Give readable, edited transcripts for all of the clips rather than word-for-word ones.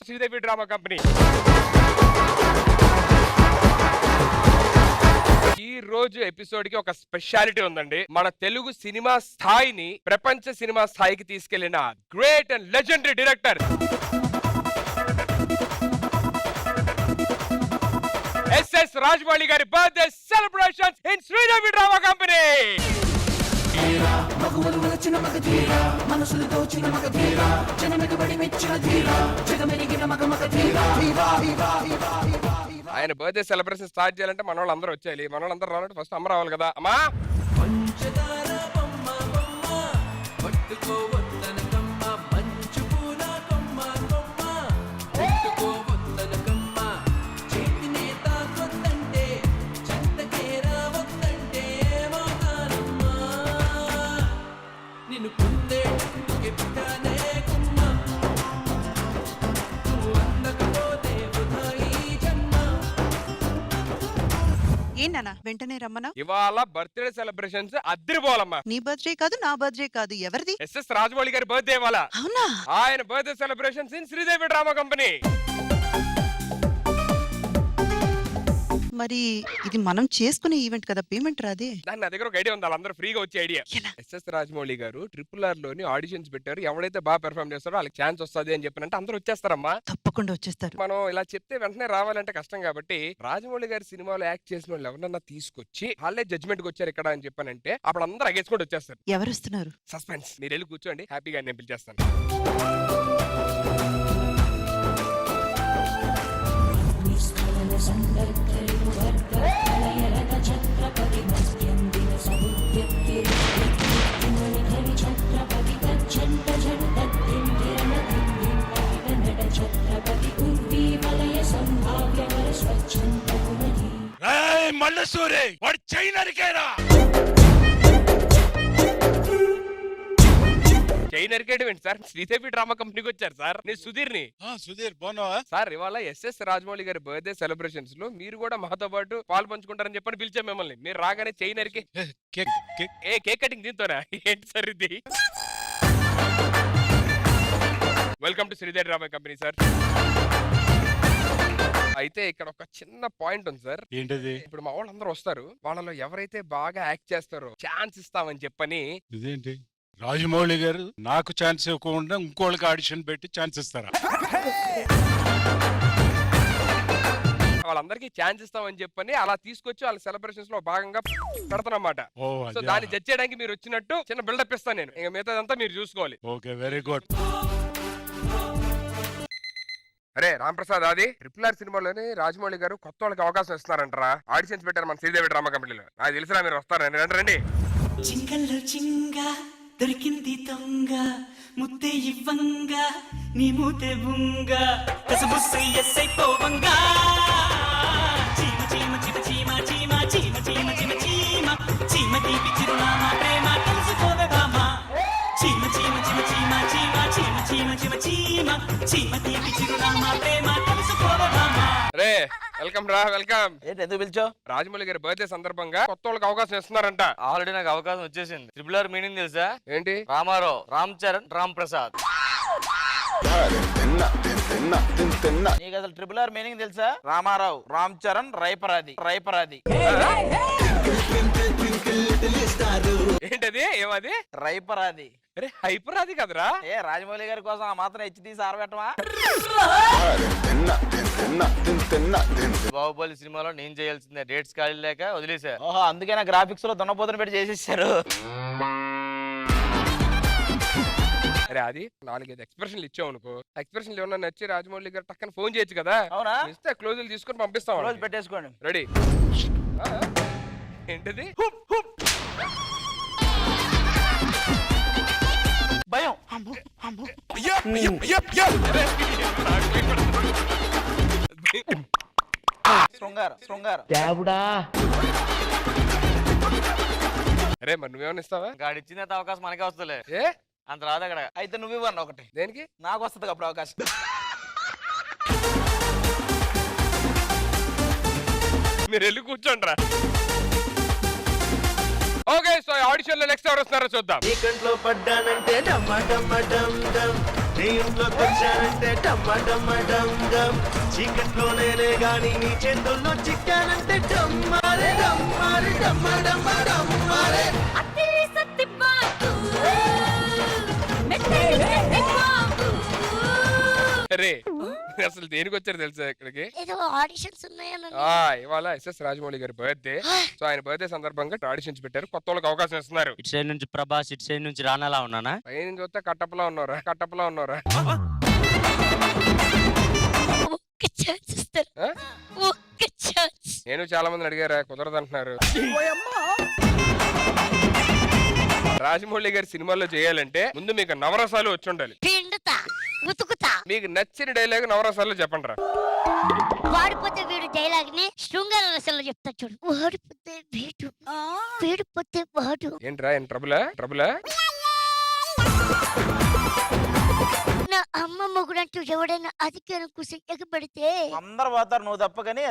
Sridevi drama company. ఈ రోజు episode కి ఒక స్పెషాలిటీ ఉందండి. మన తెలుగు సినిమా స్థాయిని ప్రపంచ సినిమా స్థాయికి తీసుకెళ్లిన great and legendary director S S Rajamouli గారి birthday celebrations in Sridevi drama company. ఆయన బర్త్డే సెలబ్రేషన్ స్టార్ట్ చేయాలంటే మన వాళ్ళందరూ వచ్చేయాలి. మన వాళ్ళందరూ రావాలంటే ఫస్ట్ అమ్మ రావాలి కదా. అమ్మా ఏంటన్నా వెంటనే రమ్మనా? ఇవాళ బర్త్డే సెలబ్రేషన్స్ అద్దరిపోవాలమ్మా. నీ బర్త్డే కాదు, నా బర్త్డే కాదు, ఎవరిది? ఎస్ఎస్ రాజమౌళి గారి బర్త్డే ఇవాళ. అవునా? ఆయన birthday celebrations in Sridevi drama company. మరి ఇది మనం చేసుకునే ఈవెంట్ కదా, పేమెంట్ రాదే? దాని నా దగ్గర ఒక ఐడియా ఉంది, వాళ్ళందరూ ఫ్రీగా వచ్చే ఐడియా. ఎలా? ఎస్ఎస్ రాజమౌళి గారు RRR లోని ఆడిషన్స్ పెట్టారు. ఎవరైతే బాగా పెర్ఫార్మ్ చేస్తారో వాళ్ళకి ఛాన్స్ వస్తుంది అని చెప్పినంటే అందరూ వచ్చేస్తారమ్మా. తప్పకుండా వచ్చేస్తారు. మనం ఇలా చెప్తే వెంటనే రావాలంటే కష్టం కాబట్టి రాజమౌళి గారి సినిమాలో యాక్ట్ చేసిన వాళ్ళు ఎవరన్నా తీసుకొచ్చి వాళ్ళే జడ్జ్మెంట్ కి వచ్చారు ఇక్కడ అని చెప్పానంటే అప్పుడు అందరూ అగేసుకుంటూ వచ్చేస్తారు. ఎవరు వస్తున్నారు? సస్పెన్స్. మీరు వెళ్ళి కూర్చోండి, హ్యాపీగా నేను పిలిచేస్తాను. మల్లసూరి వాడు చైనరికేరా. చైనరికేయడం ఏంటి సార్? శ్రీదేవి డ్రామా కంపెనీకి వచ్చారు సార్. నేను సుధీర్ని. సుధీర్ బాగున్నావా సార్ ఇవాళ ఎస్ఎస్ రాజమౌళి గారి బర్త్డే సెలబ్రేషన్స్ లో మీరు కూడా మాతో పాటు పాలు పంచుకుంటారని చెప్పని పిలిచాం మిమ్మల్ని. మీరు రాగానే చైనరికి కేక్ కటింగ్ దీంతోనా ఏంటి సార్ ఇది? Welcome to Sridevi drama company sir. అయితే ఇక్కడ ఒక చిన్న పాయింట్ ఉంది సార్. ఏంటది? ఇప్పుడు మా వాళ్ళందరూ వస్తారు, వాళ్ళలో ఎవరైతే బాగా యాక్ట్ చేస్తారో ఛాన్స్ ఇస్తామని చెప్పని. ఇదేంటి రాజమౌళి గారు నాకు ఛాన్స్ ఇవ్వకుండా ఇంకోళ్ళకి ఆడిషన్ పెట్టి ఛాన్స్ ఇస్తారా? వాళ్ళందరికీ ఛాన్స్ ఇస్తామని చెప్పని అలా తీసుకొచ్చి వాళ్ళ సెలబ్రేషన్స్ లో భాగంగా పెడతానన్నమాట. సో దాన్ని జడ్జ్ చేయడానికి మీరు వచ్చినట్టు చిన్న బిల్డప్ ఇస్తాను నేను. ఇంకా మిగతాదంతా మీరు చూసుకోవాలి. Okay, very good. అరే రాంప్రసాద్, అది RRR సినిమాలోనే రాజమౌళి గారు కొత్త వాళ్ళకి అవకాశం ఇస్తున్నారంటారా? ఆడిషన్స్ పెట్టారు మన శ్రీదేవి డ్రామా కంపెనీలో. నాకు తెలుసురా మీరు వస్తారని. రండి. చింగల్లో చింగ దొరికింది దొంగ ముత్తే ఇవ్వంగా నీ మూతే బుంగ కసబుస్సు ఎస్సై పోవంగా చీమ చీమ చీమ చీమ చీమ చీమ చీమ చీమ చీమ చీమ తీపి చిరునామా ప్రేమ తెలుసుకోవే బామా చీమ చీమ చీమ చీమ చీమ చీమ చీమ చీమ చీమ చీమ తీపి చిరునామా ప్రేమ తెలుసుకోవే బామా. రే వెల్కమ్ రా, వెల్కమ్. ఏంటి ఎందుకు పిలిచావు? రాజమౌళి గారి బర్త్డే సందర్భంగా కొత్త వాళ్ళకి అవకాశం ఇస్తున్నారంట. ఆల్రెడీ నాకు అవకాశం వచ్చేసింది. RRR మీనింగ్ తెలుసా? ఏంటి? రామారావు, రామ్ చరణ్, రామ్ ప్రసాద్. నీకు అసలు RRR మీనింగ్ తెలుసా? రామారావు, రామ్ చరణ్, రైపరాది. ఏంటది? ఏమది? రైపరాది. అరే హైపర్ అది కదరా. ఏ రాజమౌళి గారి కోసం ఆ మాత్రం HD ఆరబెట్టమా? బాహుబలి సినిమాలో నేను చేయాల్సిందే, డేట్స్ ఖాళీ లేక వదిలేసా. ఓహో, అందుకే నా గ్రాఫిక్స్ లో దున్నపోతుని పెట్టి చేసేసారు. అరే అది 4-5 ఎక్స్ప్రెషన్లు ఇచ్చావు అనుకో, ఎక్స్ప్రెషన్లు ఏమన్నా నచ్చి రాజమౌళి గారు టక్కన ఫోన్ చేయొచ్చు కదా. అవునా? ఇస్తే క్లోజులు తీసుకొని పంపిస్తాం. రోజు పెట్టేసుకోండి. రెడీ. ఏంటది? భయం. శృంగారం. అరే మరి నువ్వేమన్నా ఇస్తావా? గాడి ఇచ్చిన అవకాశం మనకే వస్తలే. ఏ అంత రాదు అక్కడ. అయితే నువ్వు ఇవ్వను ఒకటి. దేనికి? నాకు వస్తుంది అప్పుడు అవకాశం. మీరు వెళ్ళి కూర్చోండి రా. ఓకే, సో ఆడిషన్ లో నెక్స్ట్ ఎవరు వస్తున్నారో చూద్దాం. ఈ కంట్లో పడ్డానంటే డమ్మ డమ్మ డమ్ డమ్ నీ ఇంట్లోకి వచ్చానంటే డమ్మ డమ్మ డమ్ డమ్ చీకట్లోనే గాని నీ చేతుల్లో చిక్కానంటే డమ్మారే డమ్మారే డమ్మ డమ్మ డమ్మారే రే అసలు దేనికి వచ్చారు తెలుసా ఇక్కడికి? ఏదో ఆడిషన్స్ ఉన్నాయని ఇవాళ ఎస్ఎస్ రాజమౌళి గారి బర్త్డే. సో ఆయన బర్త్డే సందర్భంగా ఆడిషన్స్ పెట్టారు, కొత్త వాళ్ళకి అవకాశం ఇస్తున్నారు. ఇటు సైడ్ నుంచి ప్రభాస్, ఇటు సైడ్ నుంచి రానాలా ఉన్నానా? పైన చూస్తే కట్టప్పలా ఉన్నారా, కట్టప్పలా ఉన్నారా? ఒక్క ఛాన్స్ ఇస్తారు, ఆ? ఒక్క ఛాన్స్. నేను చాలా మంది అడిగారా, కుదరదంటున్నారు. రాజమౌళి గారి సినిమాల్లో చేయాలంటే ముందు మీకు నవరసాలు వచ్చి ఉండాలి. పిండుతా ఉతుకుతా. మీకు నచ్చిన డైలాగ్ నవరసాల్లో చెప్పండి రా. వాడిపోతే వీడు డైలాగ్ ని శృంగార రసంలో చెప్తా చూడు. వాడిపోతే వీడు, వీడిపోతే వాడు. ఏంట్రా ఏం ట్రబులా ట్రబులా? నా అమ్మ మొగుడంటూ ఎవడైనా అధికారం కూసి ఎగబడితే అందరు పోతారు, నువ్వు తప్ప కానీ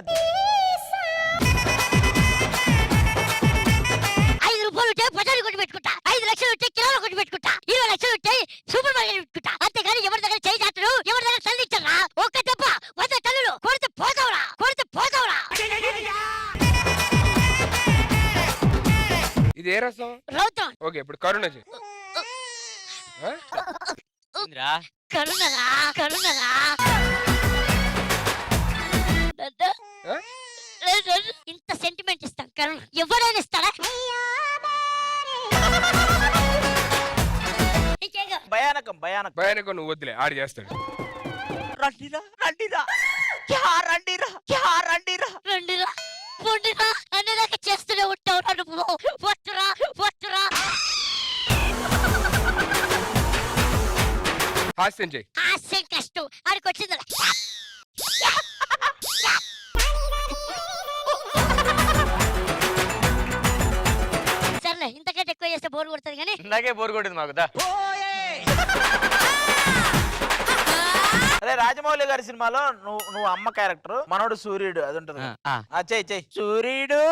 5 రూపాయలు ఉంటే పచారీ కొట్టి పెట్టుకుంటా, 5 లక్షలు ఉంటే కిరాణా కొట్టి పెట్టుకుంటా, 20 లక్షలు ఉంటే సూపర్ మార్కెట్ పెట్టుకుంటా. అంతేగాని ఎవరి దగ్గర చేయి చాటరు, ఎవరి దగ్గర తల్లించరా. ఒక్క దెబ్బ 100 తల్లులు కొడితే పోతావురా, కొడితే పోతావురా. ఇది ఏ రసం? రౌతం. ఓకే ఇప్పుడు కరుణ చెయ్యి. ఆ? కరుణరా కరుణరా. ఆ? ఇంత సెంటిమెంట్ ఇస్తాం కరుణ ఎవరైనా ఇస్తారా? ఇంకేగా భయానకం భయానకం. భయానికి నువ్వు వద్దులే, ఆడి చేస్తాడు. రండిరా రండిరా క్యా రండిరా క్యా రండిరా. రండిరా పొండిరా అనేదాకా చేస్తూనే ఉంటావు నువ్వు. వస్తురా వస్తురా. హాస్యం చెయ్యి. హాస్యం కష్టం ఆడికి వచ్చింది. సర్లే ఇంతకంటే ఎక్కువ చేస్తే బోర్ కొడుతుంది కానీ ఇందాకే బోర్ కొట్టింది మాకు దా. అదే రాజమౌళి గారి సినిమాలో నువ్వు అమ్మ క్యారెక్టర్, మనోడు సూర్యుడు అది ఉంటది. చెయ్యి చెయ్యి. సూర్యుడు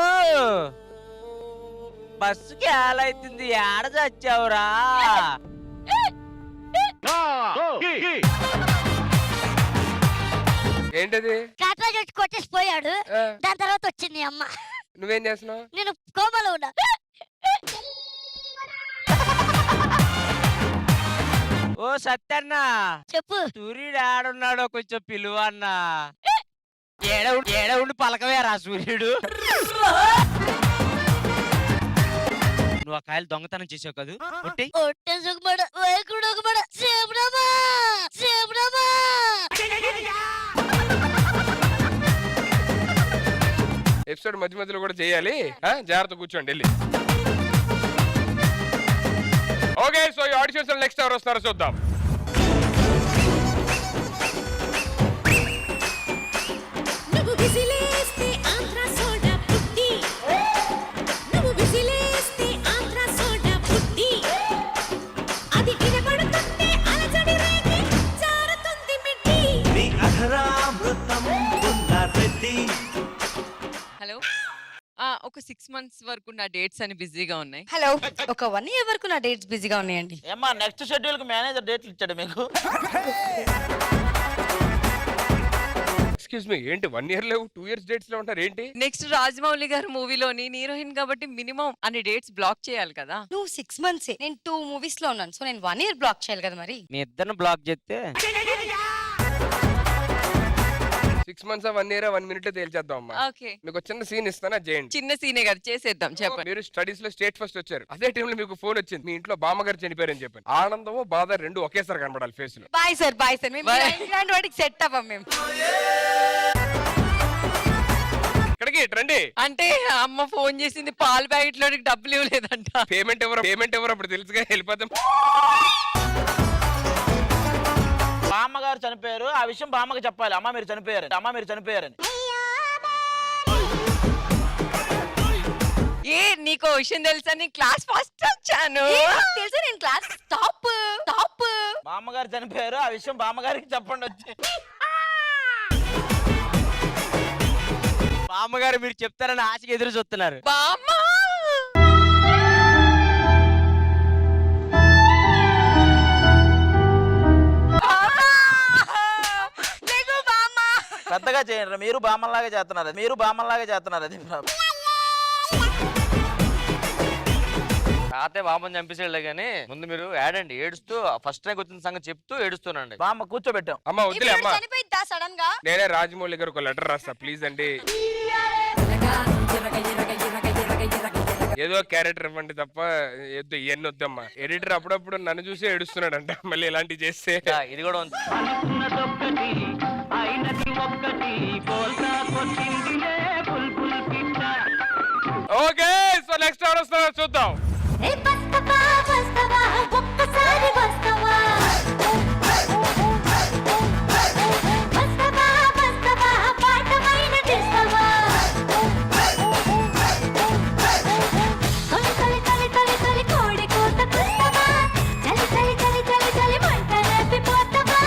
బస్సుకి ఏలైతుంది, ఏడ చచ్చావురా? ఏంటది? కాట్రాజ్ వచ్చి కొట్టేసి పోయాడు. ఆ, దాని తర్వాత వచ్చింది అమ్మ. నువ్వేం చేస్తున్నావు? నేను కోమలో ఉన్నా. ఓ సత్యన్న, చెప్పు. సూర్యుడు ఆడున్నాడో కొంచెం పిలువన్నా. ఏడ ఉండి పలకవేరా సూర్యుడు. నువ్వు ఆ కాయలు దొంగతనం చేసావు కదా, ఒట్టి ఒట్టేసి ఒక మడ, వేకుడు ఒక మడ. శివరామా శివరామా. ఎపిసోడ్ మధ్య మధ్యలో కూడా చేయాలి. జాగ్రత్త కూర్చోండి వెళ్ళి. ఓకే సో ఈ ఆడిషన్స్ నెక్స్ట్ ఎవరు వస్తారో చూద్దాం. నువ్వు విసిలేస్తే ఆంధ్ర సోడా పుట్టి, నువ్వు విసిలేస్తే ఆంధ్ర సోడా పుట్టి, అది వినబడుతుంటే అలజడి రేగి జారుతుంది మిట్టి. నీ అధరామృతం రెడ్డి. హలో ఒక 6 months వరకు నా డేట్స్ అని బిజీగా ఉన్నాయి. హలో ఒక 1 year వరకు నా డేట్స్ బిజీగా ఉన్నాయండి. ఏమ్మా నెక్స్ట్ షెడ్యూల్ కి మేనేజర్ డేట్లు ఇచ్చాడు మీకు? ఎక్స్క్యూజ్ మీ, ఏంటి 1 year లేవు 2 years డేట్స్ లో ఉంటారు ఏంటి? నెక్స్ట్ రాజమౌళి గారి మూవీలోని హీరోయిన్ కాబట్టి మినిమం అన్ని డేట్స్ బ్లాక్ చేయాలి కదా. నువ్వు 6 months, నేను 2 movies లో ఉన్నాను. సో నేను 1 year బ్లాక్ చేయాలి కదా మరి. మీ ఇద్దరిని బ్లాక్ చేస్తే 6 months 1 year 1 minute తేల్చేద్దాం అమ్మా. ఓకే, మీకు ఒక చిన్న సీన్ ఇస్తానా, చేయండి. చిన్న సీనే కదా, చేసేద్దాం. చెప్పండి. మీరు స్టడీస్ లో స్టేట్ ఫస్ట్ వచ్చారు, అదే టైంలో మీకు ఫోన్ వచ్చింది మీ ఇంట్లో బామ్మగారు చనిపోయారని చెప్పాను. ఆనందము బాధ రెండు ఒకేసారి కనబడాలి ఫేస్ లో. Bye sir bye sir. మేము Bye. ఇలాంటి వాటికి సెట్ అవ్వం మేము. ఇక్కడికి రండి. అంటే అమ్మ ఫోన్ చేసింది, పాల ప్యాకెట్ లోకి డబ్బులు ఇవ్వలేదంట. పేమెంట్ ఎవరు అప్పుడు తెలుసుగా వెళ్ళిపోతాం. బామ్మగారు చనిపోయారు, ఆ విషయం బామ్మకి చెప్పాలి. అమ్మ మీరు చనిపోయారని, అమ్మ మీరు చనిపోయారని. ఏ నీకో విషయం తెలుసా, నీ క్లాస్ ఫస్ట్ వచ్చాను. తెలుసా నేను క్లాస్ టాప్ టాప్. బామ్మగారు చనిపోయారు, ఆ విషయం బామ్మగారికి చెప్పండి వచ్చి. బామ్మగారు మీరు చెప్తారని ఆశకి ఎదురు చూస్తున్నారు. బామ్మ పెద్దగా చేయండి, మీరు బామ్మలాగా చేస్తున్నారు అది తాతే బామ్మని చంపేసేళ్ళే గానీ ముందు మీరు ఏడండి, ఏడుస్తూ ఫస్ట్ ర్యాంక్ వచ్చిన సంగతి చెప్తూ ఏడుస్తానండి. బామ్మ కూర్చోబెట్టాం. అమ్మ వద్దులే అమ్మా, చనిపోయిద్దా సడన్ గా? నేనే రాజమౌళి గారు ఒక లెటర్ రాస్తా ప్లీజ్ అండి. ఏదో క్యారెక్టర్ ఇవ్వండి తప్ప ఇవన్నీ వద్దమ్మా. ఎడిటర్ అప్పుడప్పుడు నన్ను చూసి ఏడుస్తున్నాడంట, మళ్ళీ ఇలాంటివి చేస్తే. ఇది కూడా ఉంది. ఓకే, సో నెక్స్ట్ ఎవరు వస్తారో చూద్దాం. ఒక్కసారి వస్తావా పాటమైన చేస్తావా తొలి కోడి కోత కొస్తావా చలి చలి చలి చలి చలి మంట నవ్విపోతావా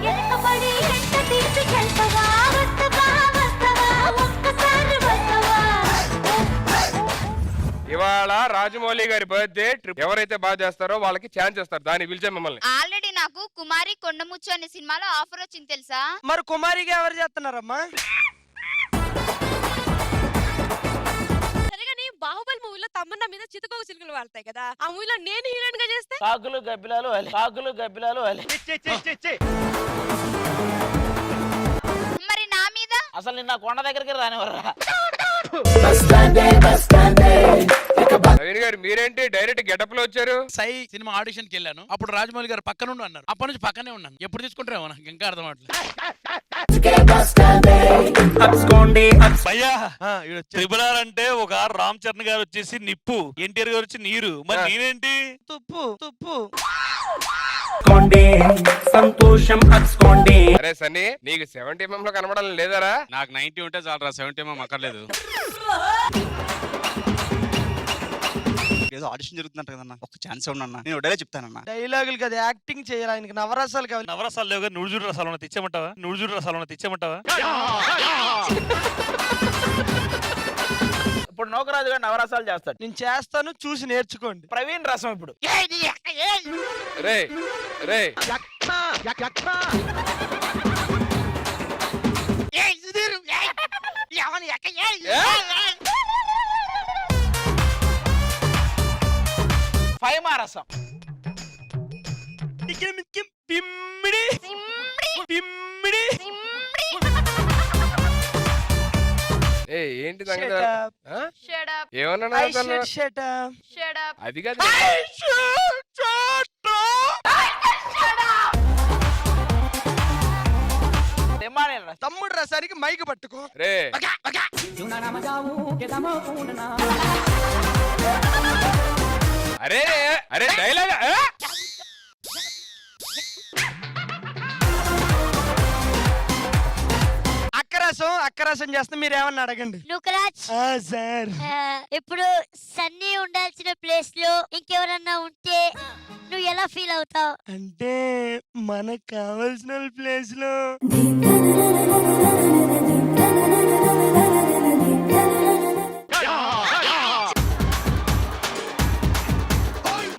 వెనకబడి ఎంట తీసుకెళ్తావా వస్తావా ఒక్కసారి వస్తావా. ఇవాళ రాజమౌళి గారి బర్త్డే ట్రిప్ ఎవరైతే బాగా చేస్తారో వాళ్ళకి ఛాన్స్ చేస్తారు, దాన్ని పిలిచాం మిమ్మల్ని. ఆల్రెడీ నాకు కుమారి కొండముచ్చు అనే సినిమాలో ఆఫర్ వచ్చింది తెలుసా? మరి కుమారిగా ఎవరు చేస్తున్నారమ్మా? సరేగాని బాహుబలి మూవీలో తమ్మన్న మీద చితకోక చిలుకలు వాడతాయి కదా, ఆ మూవీలో నేను హీరోయిన్ గా చేస్తే కాకులు గబ్బిలాలు అలే. మరి నా మీద అసలు నిన్న కొండ దగ్గరికి రానివ్వరా? నవీన్ గారు మీరేంటి డైరెక్ట్ గెటప్ లో వచ్చారు? సై సినిమా ఆడిషన్ కి వెళ్ళాను, అప్పుడు రాజమౌళి గారు పక్కన ఉండి అన్నారు. అప్పటి నుంచి పక్కనే ఉన్నాను. ఎప్పుడు తీసుకుంటారేమో నాకు ఇంకా అర్థం అవట్లేదు. ట్రిపుల్ ఆర్ అంటే ఒక రామ్ చరణ్ గారు వచ్చేసి నిప్పు, ఎన్టీఆర్ గారు వచ్చి నీరు, మరి నేనేంటి తుప్పు. సంతోషం అచ్చుకోండి. అరే సన్నీ, నీకు 70mm లో కనబడాలి లేదరా? నాకు 90 ఉంటే చాలు, 70mm అక్కర్లేదు. ఏదో ఆడిషన్ జరుగుతుందంట కదన్నా, ఒక ఛాన్స్ ఉన్నా నేను ఒకటే చెప్తానన్నా. డైలాగులు కదా, యాక్టింగ్ చేయాలి, ఆయనకి నవరసాలు కావాలి. నవరసాలు లేవు, నుడుజుడు రసాలు తెచ్చామంటావా? ఇప్పుడు నౌకరాజు గారు నవరసాలు చేస్తాడు. నేను చేస్తాను, చూసి నేర్చుకోండి. ప్రవీణ్ రసం ఇప్పుడు. రే రే ఫైమా రసం. ఏంటి ఏమన్నా అది కాదు. తమ్ముడు రసానికి మైక్ పట్టుకో. రే అరే అరే డైలాగ్ అక్కరసం చేస్తే మీరు ఏమన్నా అడగండి. నుకరాజ్ సార్, ఇప్పుడు సన్నీ ఉండాల్సిన ప్లేస్ లో ఇంకెవరన్నా ఉంటే నువ్వు ఎలా ఫీల్ అవుతావు? అంటే మనకు కావాల్సిన ప్లేస్ లో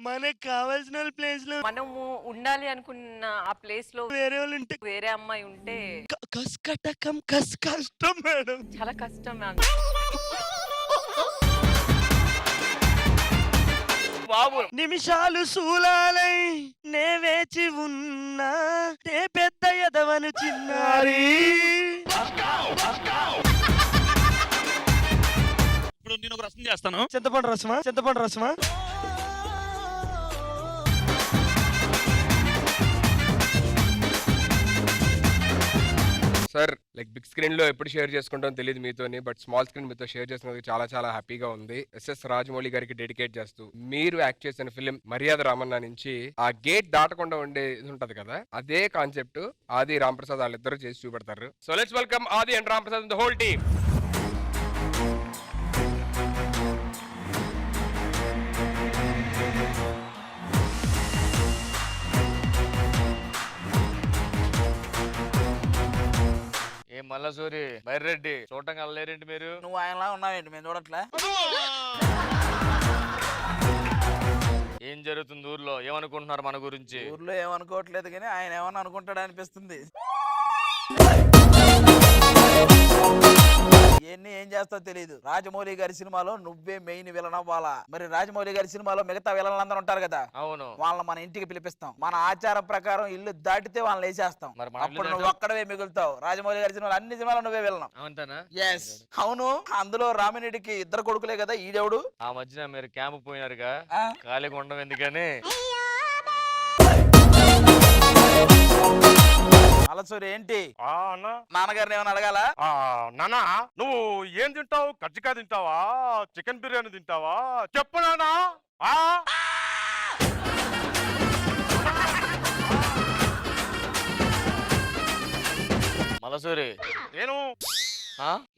మనకు కావాల్సిన ప్లేస్ లో మనము ఉండాలి అనుకున్న ఆ ప్లేస్ లో వేరే వాళ్ళు ఉంటే, వేరే అమ్మాయి ఉంటే కష్టం మేడం, చాలా కష్టం. బాబు నిమిషాలు శూలాలై నే వేచి ఉన్నా, నే పెద్ద ఎదవను చిన్నారి. ఇప్పుడు నేను ఒక రసం చేస్తాను. చింతపండు రసమా? సార్ లైక్ బిగ్ స్క్రీన్ లో ఎప్పుడు షేర్ చేసుకుంటాం తెలియదు మీతోని, బట్ స్మాల్ స్క్రీన్ మీతో షేర్ చేసినందుకు చాలా చాలా హ్యాపీగా ఉంది. ఎస్ఎస్ రాజమౌళి గారికి డెడికేట్ చేస్తూ మీరు యాక్ట్ చేసిన ఫిలిం మర్యాద రామన్న నుంచి ఆ గేట్ దాటకుండా ఉండే ఉంటది కదా, అదే కాన్సెప్ట్ ఆది రాంప్రసాద్ వాళ్ళిద్దరూ చేసి చూపెడతారు. సో లెట్స్ వెల్కమ్ ఆది and Ramprasad the whole team. Mallasuri Byreddy చూడటం కలలేరేంటి మీరు? నువ్వు ఆయనలా ఉన్నావేంటి, మేము చూడట్లే. ఏం జరుగుతుంది ఊర్లో? ఏమనుకుంటున్నారు మన గురించి? ఊర్లో ఏమనుకోవట్లేదు కానీ ఆయన ఏమన్నా అనుకుంటాడు అనిపిస్తుంది. ఇవన్నీ ఏం చేస్తావు తెలియదు. రాజమౌళి గారి సినిమాలో నువ్వే మెయిన్ విలన్ అవ్వాలా. మరి రాజమౌళి గారి సినిమాలో మిగతా విలన్లందరూ ఉంటారు కదా, అవును. వాళ్ళని మన ఇంటికి పిలిపిస్తాం. మన ఆచారం ప్రకారం ఇల్లు దాటితే వాళ్ళని వేసేస్తాం. మరి మన అప్పుడు ఇల్లు నువ్వు ఒక్కడవే మిగులుతావు. రాజమౌళి గారి సినిమాలో అన్ని సినిమాలు నువ్వే విలను. అవునా? ఎస్ అవును. అందులో రామిరెడ్డికి 2 కొడుకులే కదా, ఈడెవడు? ఆ మధ్యన మీరు క్యాంప్ పోయినారుగా, ఖాళీగా ఉండడం ఎందుకని. అలసూరి ఏంటి నాన్నగారిని ఏమైనా అడగాల? నానా నువ్వు ఏం తింటావు? కజ్జికాయ తింటావా? చికెన్ బిర్యానీ తింటావా? చెప్పు నానా. మలసూరి నేను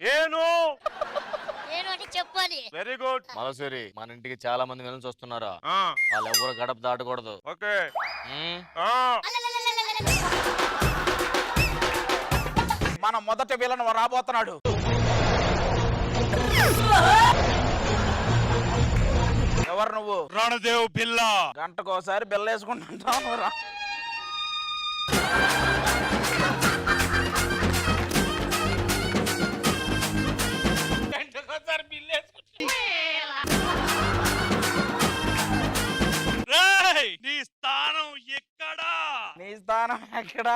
నేను అని చెప్పాలి. Very good. మలసూరి, మన ఇంటికి చాలా మంది విలన్స్ వస్తున్నారా, వాళ్ళు ఎవరు గడప దాటకూడదు. ఓకే. మన మొదటి విలన్ రాబోతున్నాడు. ఎవరు నువ్వు? రణదేవ్ బిల్ల. గంటకోసారి బిల్ల వేసుకుంటుంటావు రా. నీ స్థానం ఎక్కడా? నీ స్థానం ఎక్కడా?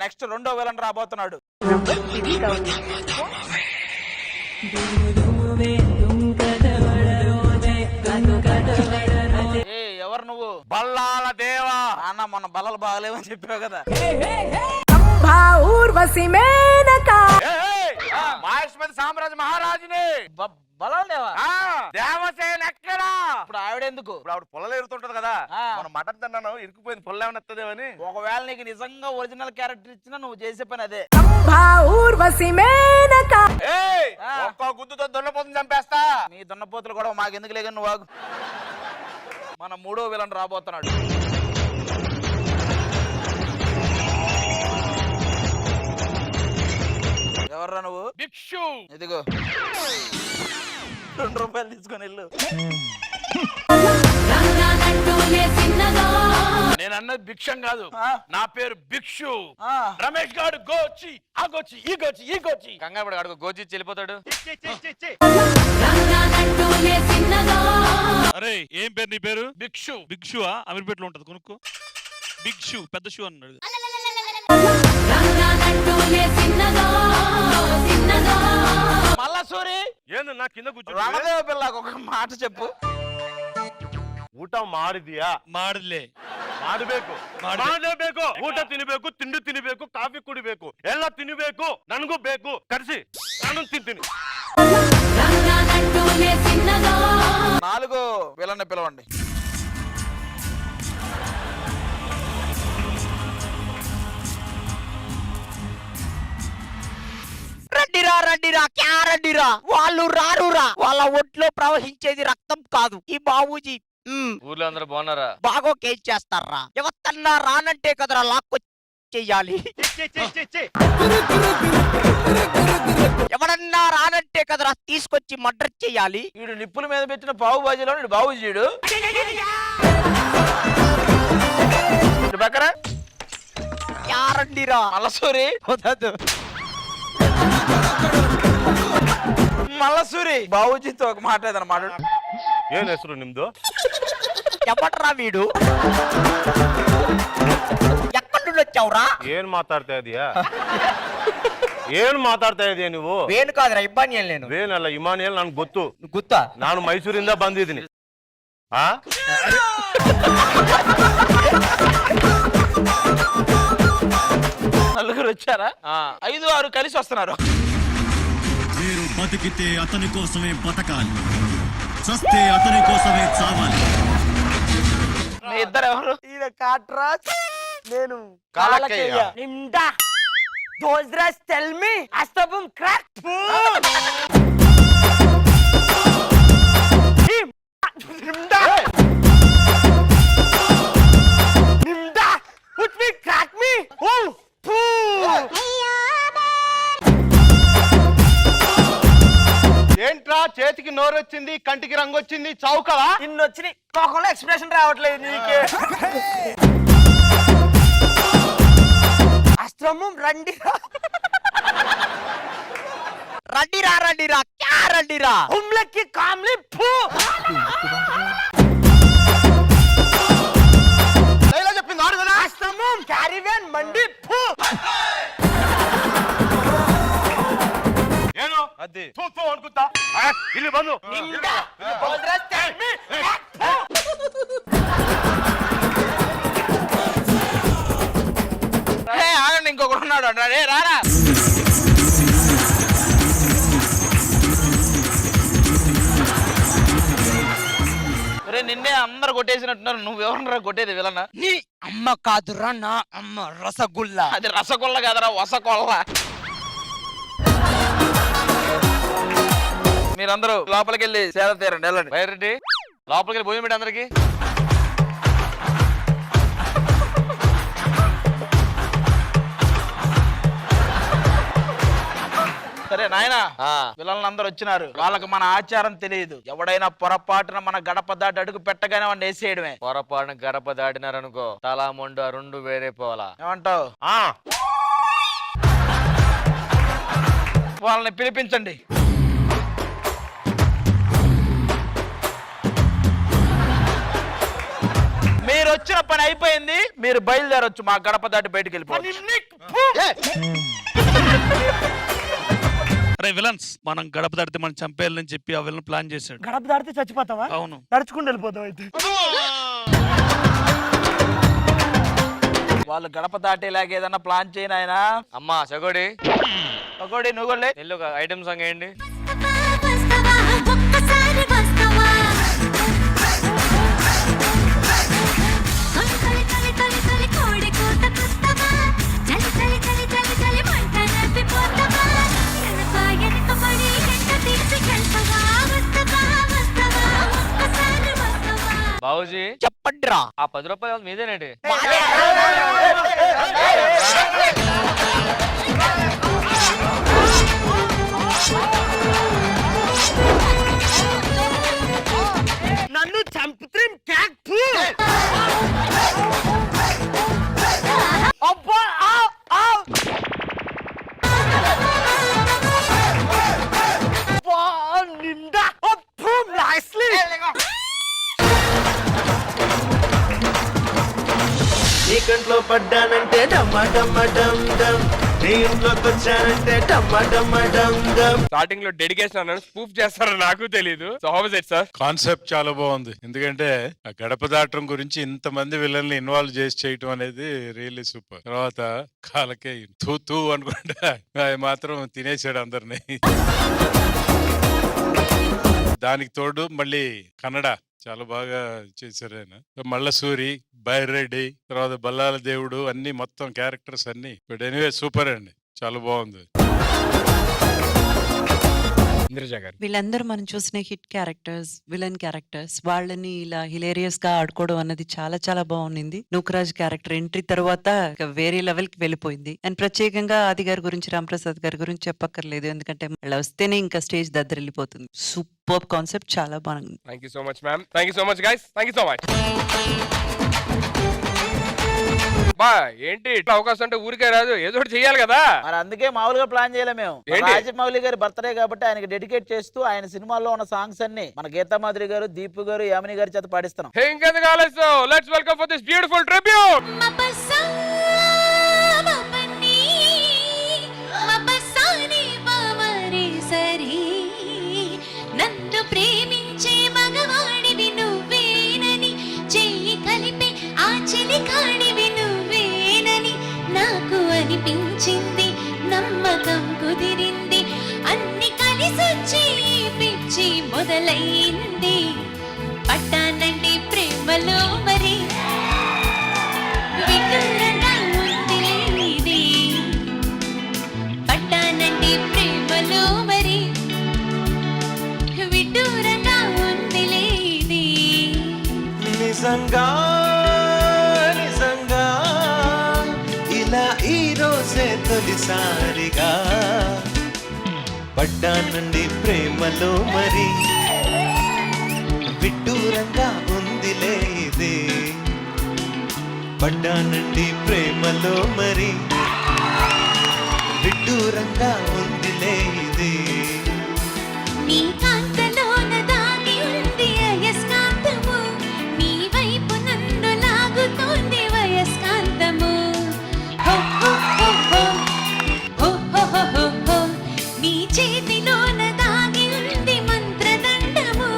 నెక్స్ట్ 2వ విలన్ రాబోతున్నాడు. ఎవరు నువ్వు? బల్లాల దేవా. అన్న మన బల్లలు బాగలేవని చెప్పావు కదా. మహేశ్వరి సామ్రాజ్య మహారాజుని. బలాలు దేవా? దేవసేన ఎక్కడా? ఇప్పుడు ఆవిడెందుకు? ఇప్పుడు ఆవిడ పొలలో ఎరుతుంటది కదా, మనం మటన్ తిన్నాను ఇరుక్కుపోయింది, పొల్ల ఏమైనా ఎత్తదేమని. ఒకవేళ నీకు నిజంగా ఒరిజినల్ క్యారెక్టర్ ఇచ్చినా నువ్వు చేసే పని అదే. ఒక్క గుద్దుతో దున్నపోతుని చంపేస్తా. నీ దున్నపోతులు కూడా మాకెందుకు లేక నువ్వు ఆగు. మన 3వ విలన్ రాబోతున్నాడు. ఎవర్రా నువ్వు? భిక్షు. ఇదిగో 2 రూపాయలు తీసుకొని వెళ్ళు. నేను అన్నది భిక్షం కాదు, నా పేరు భిక్షు. రమేష్ గారు గోచి ఆ గోచి ఈ గోచి ఈ గోచి. కంగారు అడుగు, గోచి వెళ్ళిపోతాడు. అరే ఏం పేరు నీ పేరు? భిక్షు. భిక్షువా? అమీర్పేటలో ఉంటది, కొనుక్కో. భిక్షు పెద్ద షూ అన్నాడు. మళ్ళా సూరి ఏంది నా కింద కూర్చో. రణదేవ పిల్లకు ఒక మాట చెప్పు. ಊಟ ಮಾಡಿದ್ಯಾ? ಮಾಡಿದ್ಲೆ. ಮಾಡಬೇಕು, ಮಾಡಲೇಬೇಕು. ಊಟ ತಿನ್ನಬೇಕು, ತಿಂಡಿ ತಿನ್ನಬೇಕು, ಕಾಫಿ ಕುಡಿಬೇಕು, ಎಲ್ಲ ತಿನ್ನಬೇಕು. ನನಗೂ ಬೇಕು, ಕರ್ಸಿ ನಾನು ತಿಂತೀನಿ. 4వ విలన్ని పిలవండి. రండిరా రండిరా క్యారండిరా. వాళ్ళు రారురా. వాళ్ళ ఒంట్లో ప్రవహించేది రక్తం కాదు, ఈ బాబూజీ. ఊర్లో అందరూ బాగున్నారా? బాగో కేజ్ చేస్తారా. ఎవరన్నా రానంటే కదరా లాక్కొచ్చి చెయ్యాలి. ఎవరన్నా రానంటే కదరా తీసుకొచ్చి మర్డర్ చెయ్యాలి. వీడు నిప్పుల మీద పెట్టిన పావు బాజీలో వీడు బాబుజీడు. క్యారండిరా. మల్లసూరి మల్లసూరి బాబుజీతో ఒక మాట ఏదన్నా మాట్లాడు. ఏం ಹೆಸರು ನಿಮ್ದು? ఎవట్రా వీడు? ఎక్కడి నుండి వచ్చావురా? ಏನ್ ಮಾತಾಡ್ತಾ ಇದೀಯಾ? ಏನ್ ಮಾತಾಡ್ತಾ ಇದೀಯ ನೀವು? వేణు కాదురా, ఇబ్బానియల్. నేను ವೇನಲ್ಲ, ಇಮಾನಿಯಲ್ ನನ್ಗೆ ಗೊತ್ತು. గుత్తా? ನಾನು ಮೈಸೂರಿಂದ ಬಂದಿದ್ದೀನಿ. నలుగురు వచ్చారా? 5, 6 కలిసి వస్తున్నారు. మీరు బతికితే అతని కోసమే బతకాలి, చస్తే అతని కోసమే చావాలి. మీ ఇద్దరు ఎవరు? ఈయన కాట్రాజ్, నేను కాలకేయ. నిండా దోజ్రాజ్ టెల్ మీ అస్తబం క్రాక్. నిండా నిండా పుట్ మీ క్రాక్ మీ. ఏంట్రా చేతికి నోరు వచ్చింది, కంటికి రంగు వచ్చింది, చౌకవా? ఇన్నొచ్చి మొఖంలో ఎక్స్ప్రెషన్ రావట్లేదు నీకే. అస్త్రము రండిరా రండిరా రండిరా క్యా రండిరా హుమ్లకి కామ్లి ఫూ చెప్పింది ఆడు కదా అస్త్రము క్యారివెన్ మండి ఫూ ಏನು ಅದೇ ತೂ ಅನ್ಕುತ್ತಾ ಇಲ್ಲಿ ಬಂದು ఆగండి ఇంకొకరు ఉన్నాడు రే రారా రే నిన్నే అందరు కొట్టేసినట్టున్నారు నువ్వెవరన్నా కొట్టేది విలన నీ అమ్మ కాదురా నా అమ్మ రసగుల్లా అది రసగుల్ల కాదరా వసకొల్ల మీరందరూ లోపలికి వెళ్ళి సేద తీరండి వెళ్ళండి బయరెడ్డి లోపలికి వెళ్ళి భోజనం పెట్టి అందరికి సరే నాయనా పిల్లలందరూ వచ్చినారు వాళ్ళకి మన ఆచారం తెలియదు ఎవడైనా పొరపాటున మన గడప దాటి అడుగు పెట్టగానే వాడిని వేసేయడమే పొరపాటున గడప దాటినారనుకో తలా మొండు ఆ రెండు వేరే పోవాలా ఏమంటావు వాళ్ళని పిలిపించండి మీరు వచ్చిన పని అయిపోయింది మీరు బయలుదేరొచ్చు మా గడప దాటి బయటకు వెళ్ళిపోవచ్చు అరే విలన్స్ మనం గడప దాటితే మనం చంపేయాలని చెప్పి ఆ విలన్ ప్లాన్ చేశాడు గడప దాటితే చచ్చిపోతావా అవును నడుచుకుంటూ వెళ్ళిపోతావు అయితే వాళ్ళు గడప దాటేలాగా ఏదన్నా ప్లాన్ చేయను ఆయన అమ్మా సగోడి ఒకటి నువ్వు కూడా లే. నెల్లు ఒక ఐటమ్ సాంగ్ వేయండి బాబుజీ చెప్పండి రా ఆ 10 రూపాయలు మీదేనండి నన్ను చంపుతే నిండా నీ కంట్లో పడ్డానంటే డమ్మ డమ్మ డమ్ డమ్ నీ ఇంట్లోకి వచ్చానంటే డమ్మ డమ్మ డమ్ డమ్ స్టార్టింగ్ లో డెడికేషన్ అన్నాను స్పూఫ్ చేస్తారో నాకు తెలియదు so how was it sir concept చాలా బాగుంది ఎందుకంటే ఆ గడప దాటం గురించి ఇంతమంది విలన్ని ఇన్వాల్వ్ చేసి చేయటం అనేది రియల్లీ సూపర్. తర్వాత కాలకే తూ తూ అనుకుంటా అది మాత్రం తినేసాడు అందరినీ. దానికి తోడు మళ్ళీ కన్నడ చాలా బాగా చేశారు ఆయన. మల్లసూరి, బైరెడ్డి, తర్వాత బల్లాల దేవుడు అన్ని మొత్తం క్యారెక్టర్స్ అన్ని. బట్ ఎనీవే సూపర్ అండి, చాలా బాగుంది. ఇంద్రజ గారు వీళ్ళందరూ మనం చూసిన హిట్ క్యారెక్టర్స్, విలన్ క్యారెక్టర్స్, వాళ్ళని ఇలా హిలేరియస్ గా ఆడుకోవడం అన్నది చాలా చాలా బాగుంది. నూకరాజ్ క్యారెక్టర్ ఎంట్రీ తర్వాత వేరే లెవెల్ కి వెళ్ళిపోయింది. అండ్ ప్రత్యేకంగా ఆది గారి గురించి, రాంప్రసాద్ గారి గురించి చెప్పక్కర్లేదు, ఎందుకంటే అలా వస్తేనే ఇంకా స్టేజ్ దద్దరిల్లిపోతుంది. సూపర్ కాన్సెప్ట్, చాలా బాగుంది. Thank you so much ma'am, thank you so much guys, thank you so much. బా ఏంటి ఇట్లా అవకాశం అంటే ఊరికే రాదు, ఏదో ఒకటి చెయ్యాలి కదా. మరి అందుకే మామూలుగా ప్లాన్ చేయలే మేము. ఏంటి? రాజమౌళి గారి బర్త్డే కాబట్టి ఆయనకి డెడికేట్ చేస్తూ ఆయన సినిమాల్లో ఉన్న సాంగ్స్ అన్ని మన గీతా మాధురి గారు, దీపు గారు, యామిని గారి చేత పాడిస్తున్నాం. ఇంకెందుకు ఆలస్యం, let's welcome for this beautiful tribute. నన్ను ప్రేమించే మగవాడివి నువ్వేనని, చెయ్యి కలిపి ఆ చెలికాడివి నువ్వేనని నాకు అనిపించింది, నమ్మకం కుదిరింది, అన్ని కలిసొచ్చి పిచ్చి మొదలైంది. పట్టానండి ప్రేమలో మరి విడ్డూరంగా ఉందిలే ఇది. పట్టానండి ప్రేమలో మరి విడ్డూరంగా ఉందిలే ఇది. నిజంగా నిజంగా ఇలా ఈ రోజే తొలిసారిగా పడ్డానండి ప్రేమలో మరి విడ్డూరంగా ఉందిలే ఇది. పడ్డానండి ప్రేమలో మరి దూరంగా ఉందిలే ఇది నీ కాంతలోన దాగి ఉంది అయస్కాంతము నీ వైపు నన్ను లాగుతోంది వయస్కాంతము హో హో హో హో హో హో హో హో హో నీ చేతిలోన దాగి ఉంది మంత్రదండము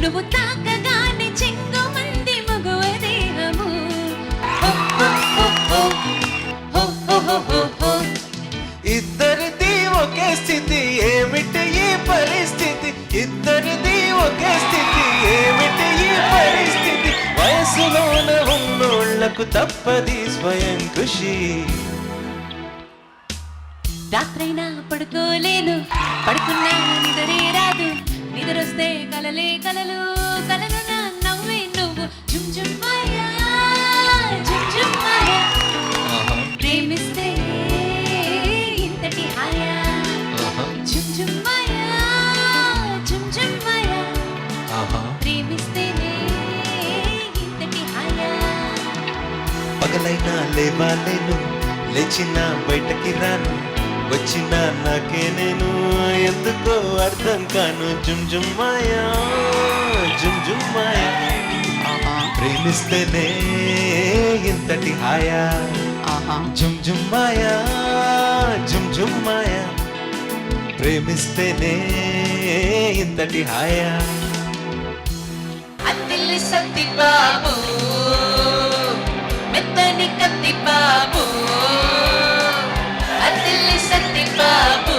నువ్వు తాకగానే చెంగుమంది మగువ దేహము హో హో హో హో హో హో హో హో హో ఇద్దరిది ఒకే స్థితి ఏమిటి ఈ పరిస్థితి ఇద్దరిది ఒకే స్థితి ఏమిటి ఈ పరిస్థితి వయసులోన ఉన్నోళ్లకు తప్పది స్వయం కృషి రాత్రైనా పడుకోలేను పడుకున్నా నిద్రే రాదు నిద్రొస్తే కలలే కలలు కలలు నా నవ్వే నువ్వు జుమ్ జుమ్ మాయా జుమ్ జుమ్ మాయా ప్రేమిస్తే ఇంతటి హాయా జుమ్ జుమ్ మాయా జుమ్ జుమ్ మాయా ప్రేమిస్తేనే ఇంతటి హాయా పగలైనా లేవాలేను లేచినా బయటకి రాను వచ్చినా నాకే నేను ఎందుకో అర్థం కాను జుమ్ జుమ్ మాయా జుమ్ జుమ్ మాయా ప్రేమిస్తేనే ఇంతటి హాయా జుమ్ జుమ్ మాయా జుమ్ జుమ్ మాయా ప్రేమిస్తేనే ఇంతటి హాయా అత్తిల్లి సత్తి బాబు మెత్తని కత్తి బాబు అత్తిల్లి సత్తి బాబు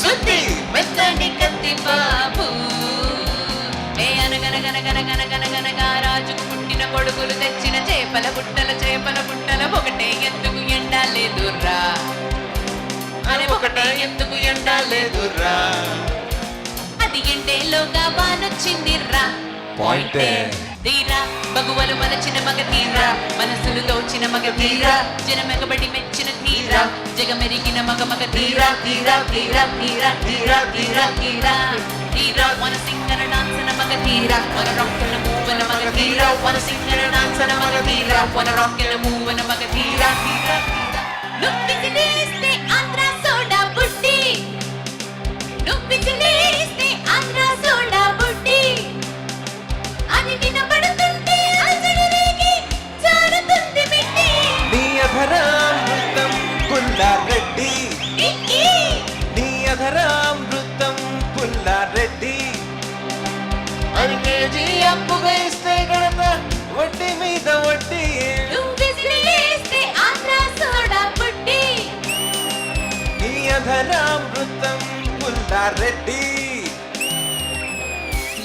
సుత్తి మెత్తని కత్తి బాబు ఏ అనగనగనగనగనగనగనగా రాజుకు పుట్టిన కొడుకులు తెచ్చిన చేపల బుట్టల ఒకటే ఎందుకు ఎండాలేదురా అని ఒకటే ఎందుకు ఎండాలేదురా అది ఎండేలోగా వానొచ్చిందిర్రా పాయింటే తీరా మగువలు మలచిన మగ తీరా మనసులు దోచిన మగ తీరా జనమెగబడి మెచ్చిన తీరా జగమెరిగిన మగ మగ తీరా తీరా తీరా తీరా తీరా తీరా తీరా తీరా మన సింగర డాన్సన మగ తీరా మన రాక్కెల మూవన మగ తీరా మన సింగర డాన్సన మగ తీరా మన రాక్కెల మూవన మగ తీరా తీరా తీరా నువ్విసిలేస్తే ఆంధ్ర సోడా బుడ్డి నువ్విసిలేస్తే ఆంధ్ర సోడా బుడ్డి అది వినపడుతుంటే అలజడి రేగి జారుతుంది మిట్టి నీ అధరామృతం పుల్లారెడ్డి నీ అధరామృతం పుల్లారెడ్డి అడిగేజీ అప్పుగా ఇస్తే గడత వడ్డీ మీద వడ్డీ నువ్విసిలేస్తే ఆంధ్ర సోడా బుడ్డి నీ అధరామృతం పుల్లారెడ్డి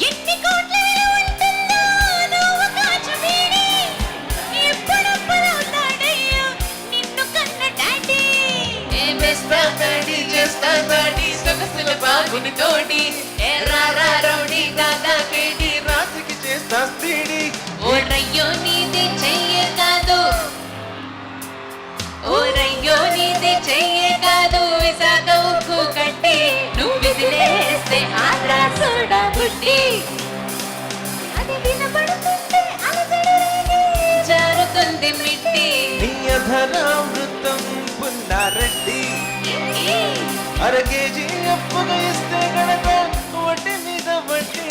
ఎన్ని కోట్లలో ఉంటుందో నువ్వు కాచు వీడి ఎప్పుడప్పుడవుతాడయ్యో నిన్ను కన్న డాడీ ఏం చేస్తా డాడీ సొగసుల బాగుని తోడి ఏ రా రౌడీ దాదా కేడి రాజుకి చేస్తా స్త్రీడి ఓ రయ్యో నీది చెయ్యే కాదు ఓ రయ్యో నీది చెయ్యే కాదు విశాఖ ఉక్కు కట్టి నువ్వు విసిలేస్తే ఆంధ్ర సోడా బుడ్డి అది వినపడుతుంటే అలజడి రేగి జారుతుంది మిట్టి నీ అధరామృతం పుల్లారెడ్డి అరకేజీ అప్పుగా ఇస్తే గడత వడ్డీ మీద వడ్డీ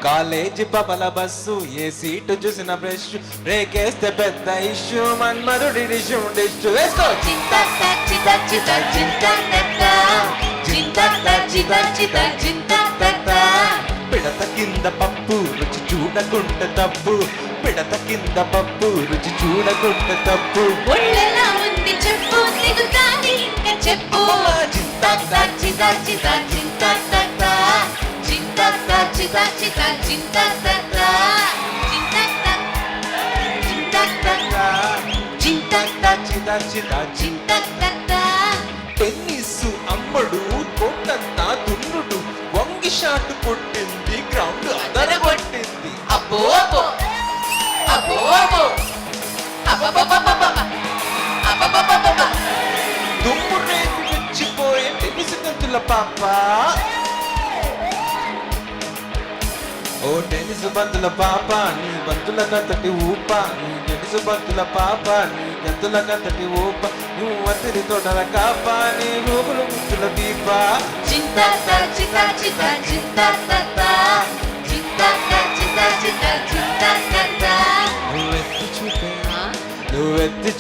కాలేజీ పబల బస్సు ఏ సీటు చూసిన బ్రష్ రేకేస్తే పెద్ద ఇష్యూ మన్మధుడి డిషు డిషు వేసుకో చింత చింత చింత చింత చింత చింత చింత చింత పిడత కింద పప్పు రుచి చూడకుంట తప్పు పిడత కింద పప్పు రుచి చూడకుంట తప్పు ఒళ్ళెలా ఉంది చెప్పు దిగుతాది ఇంకా చెప్పు చింత చింత చింత చింత చింత చింత చింత చింత టెన్నిస్ అమ్మడు కొట్టన్నా దున్నుడు వంగి షాట్ కొట్టింది గ్రౌండ్ అదరగొట్టింది అబ్బో అబ్బో అబ్బో అబ్బో అబ్బబ్బబ్బబ్బబ్బ దుమ్ము రేకు తెచ్చిపోయే టెన్నిస్ గంతుల పాప ఓ టెన్నిస్ బంతుల పాప నీ బంతుల గంతటి ఊప నీ టెన్నిస్ యేసు భక్తుల పాప నీ గంతుల కథటి ఊప నువ్వు అతిరి తోటల కాప నీ రూపులు ముచ్చుల దీప నువ్వెత్తి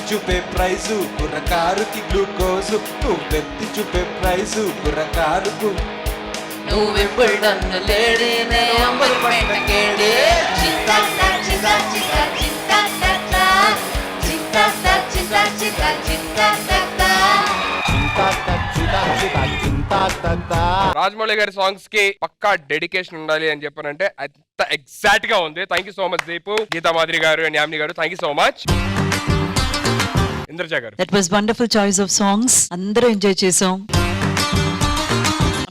చూపే ప్రైజు కుర్రకారుకి గ్లూకోజు నువ్వెత్తి చూపే ప్రైజు కుర్రకారుకు నువ్వెప్పుడు నన్ను లేడీనే అంబరు పట్టకేడే రాజమౌళి గారి సాంగ్స్ కి పక్కా డెడికేషన్ ఉండాలి అని చెప్పానంటే అంత ఎగ్జాక్ట్ గా ఉంది. Thank you so much Deepu, Geetha Madhuri గారు అండ్ యామిని గారు. Thank you so much. Indraja గారు, that was wonderful choice of songs. అందరూ ఎంజాయ్ చేసాం.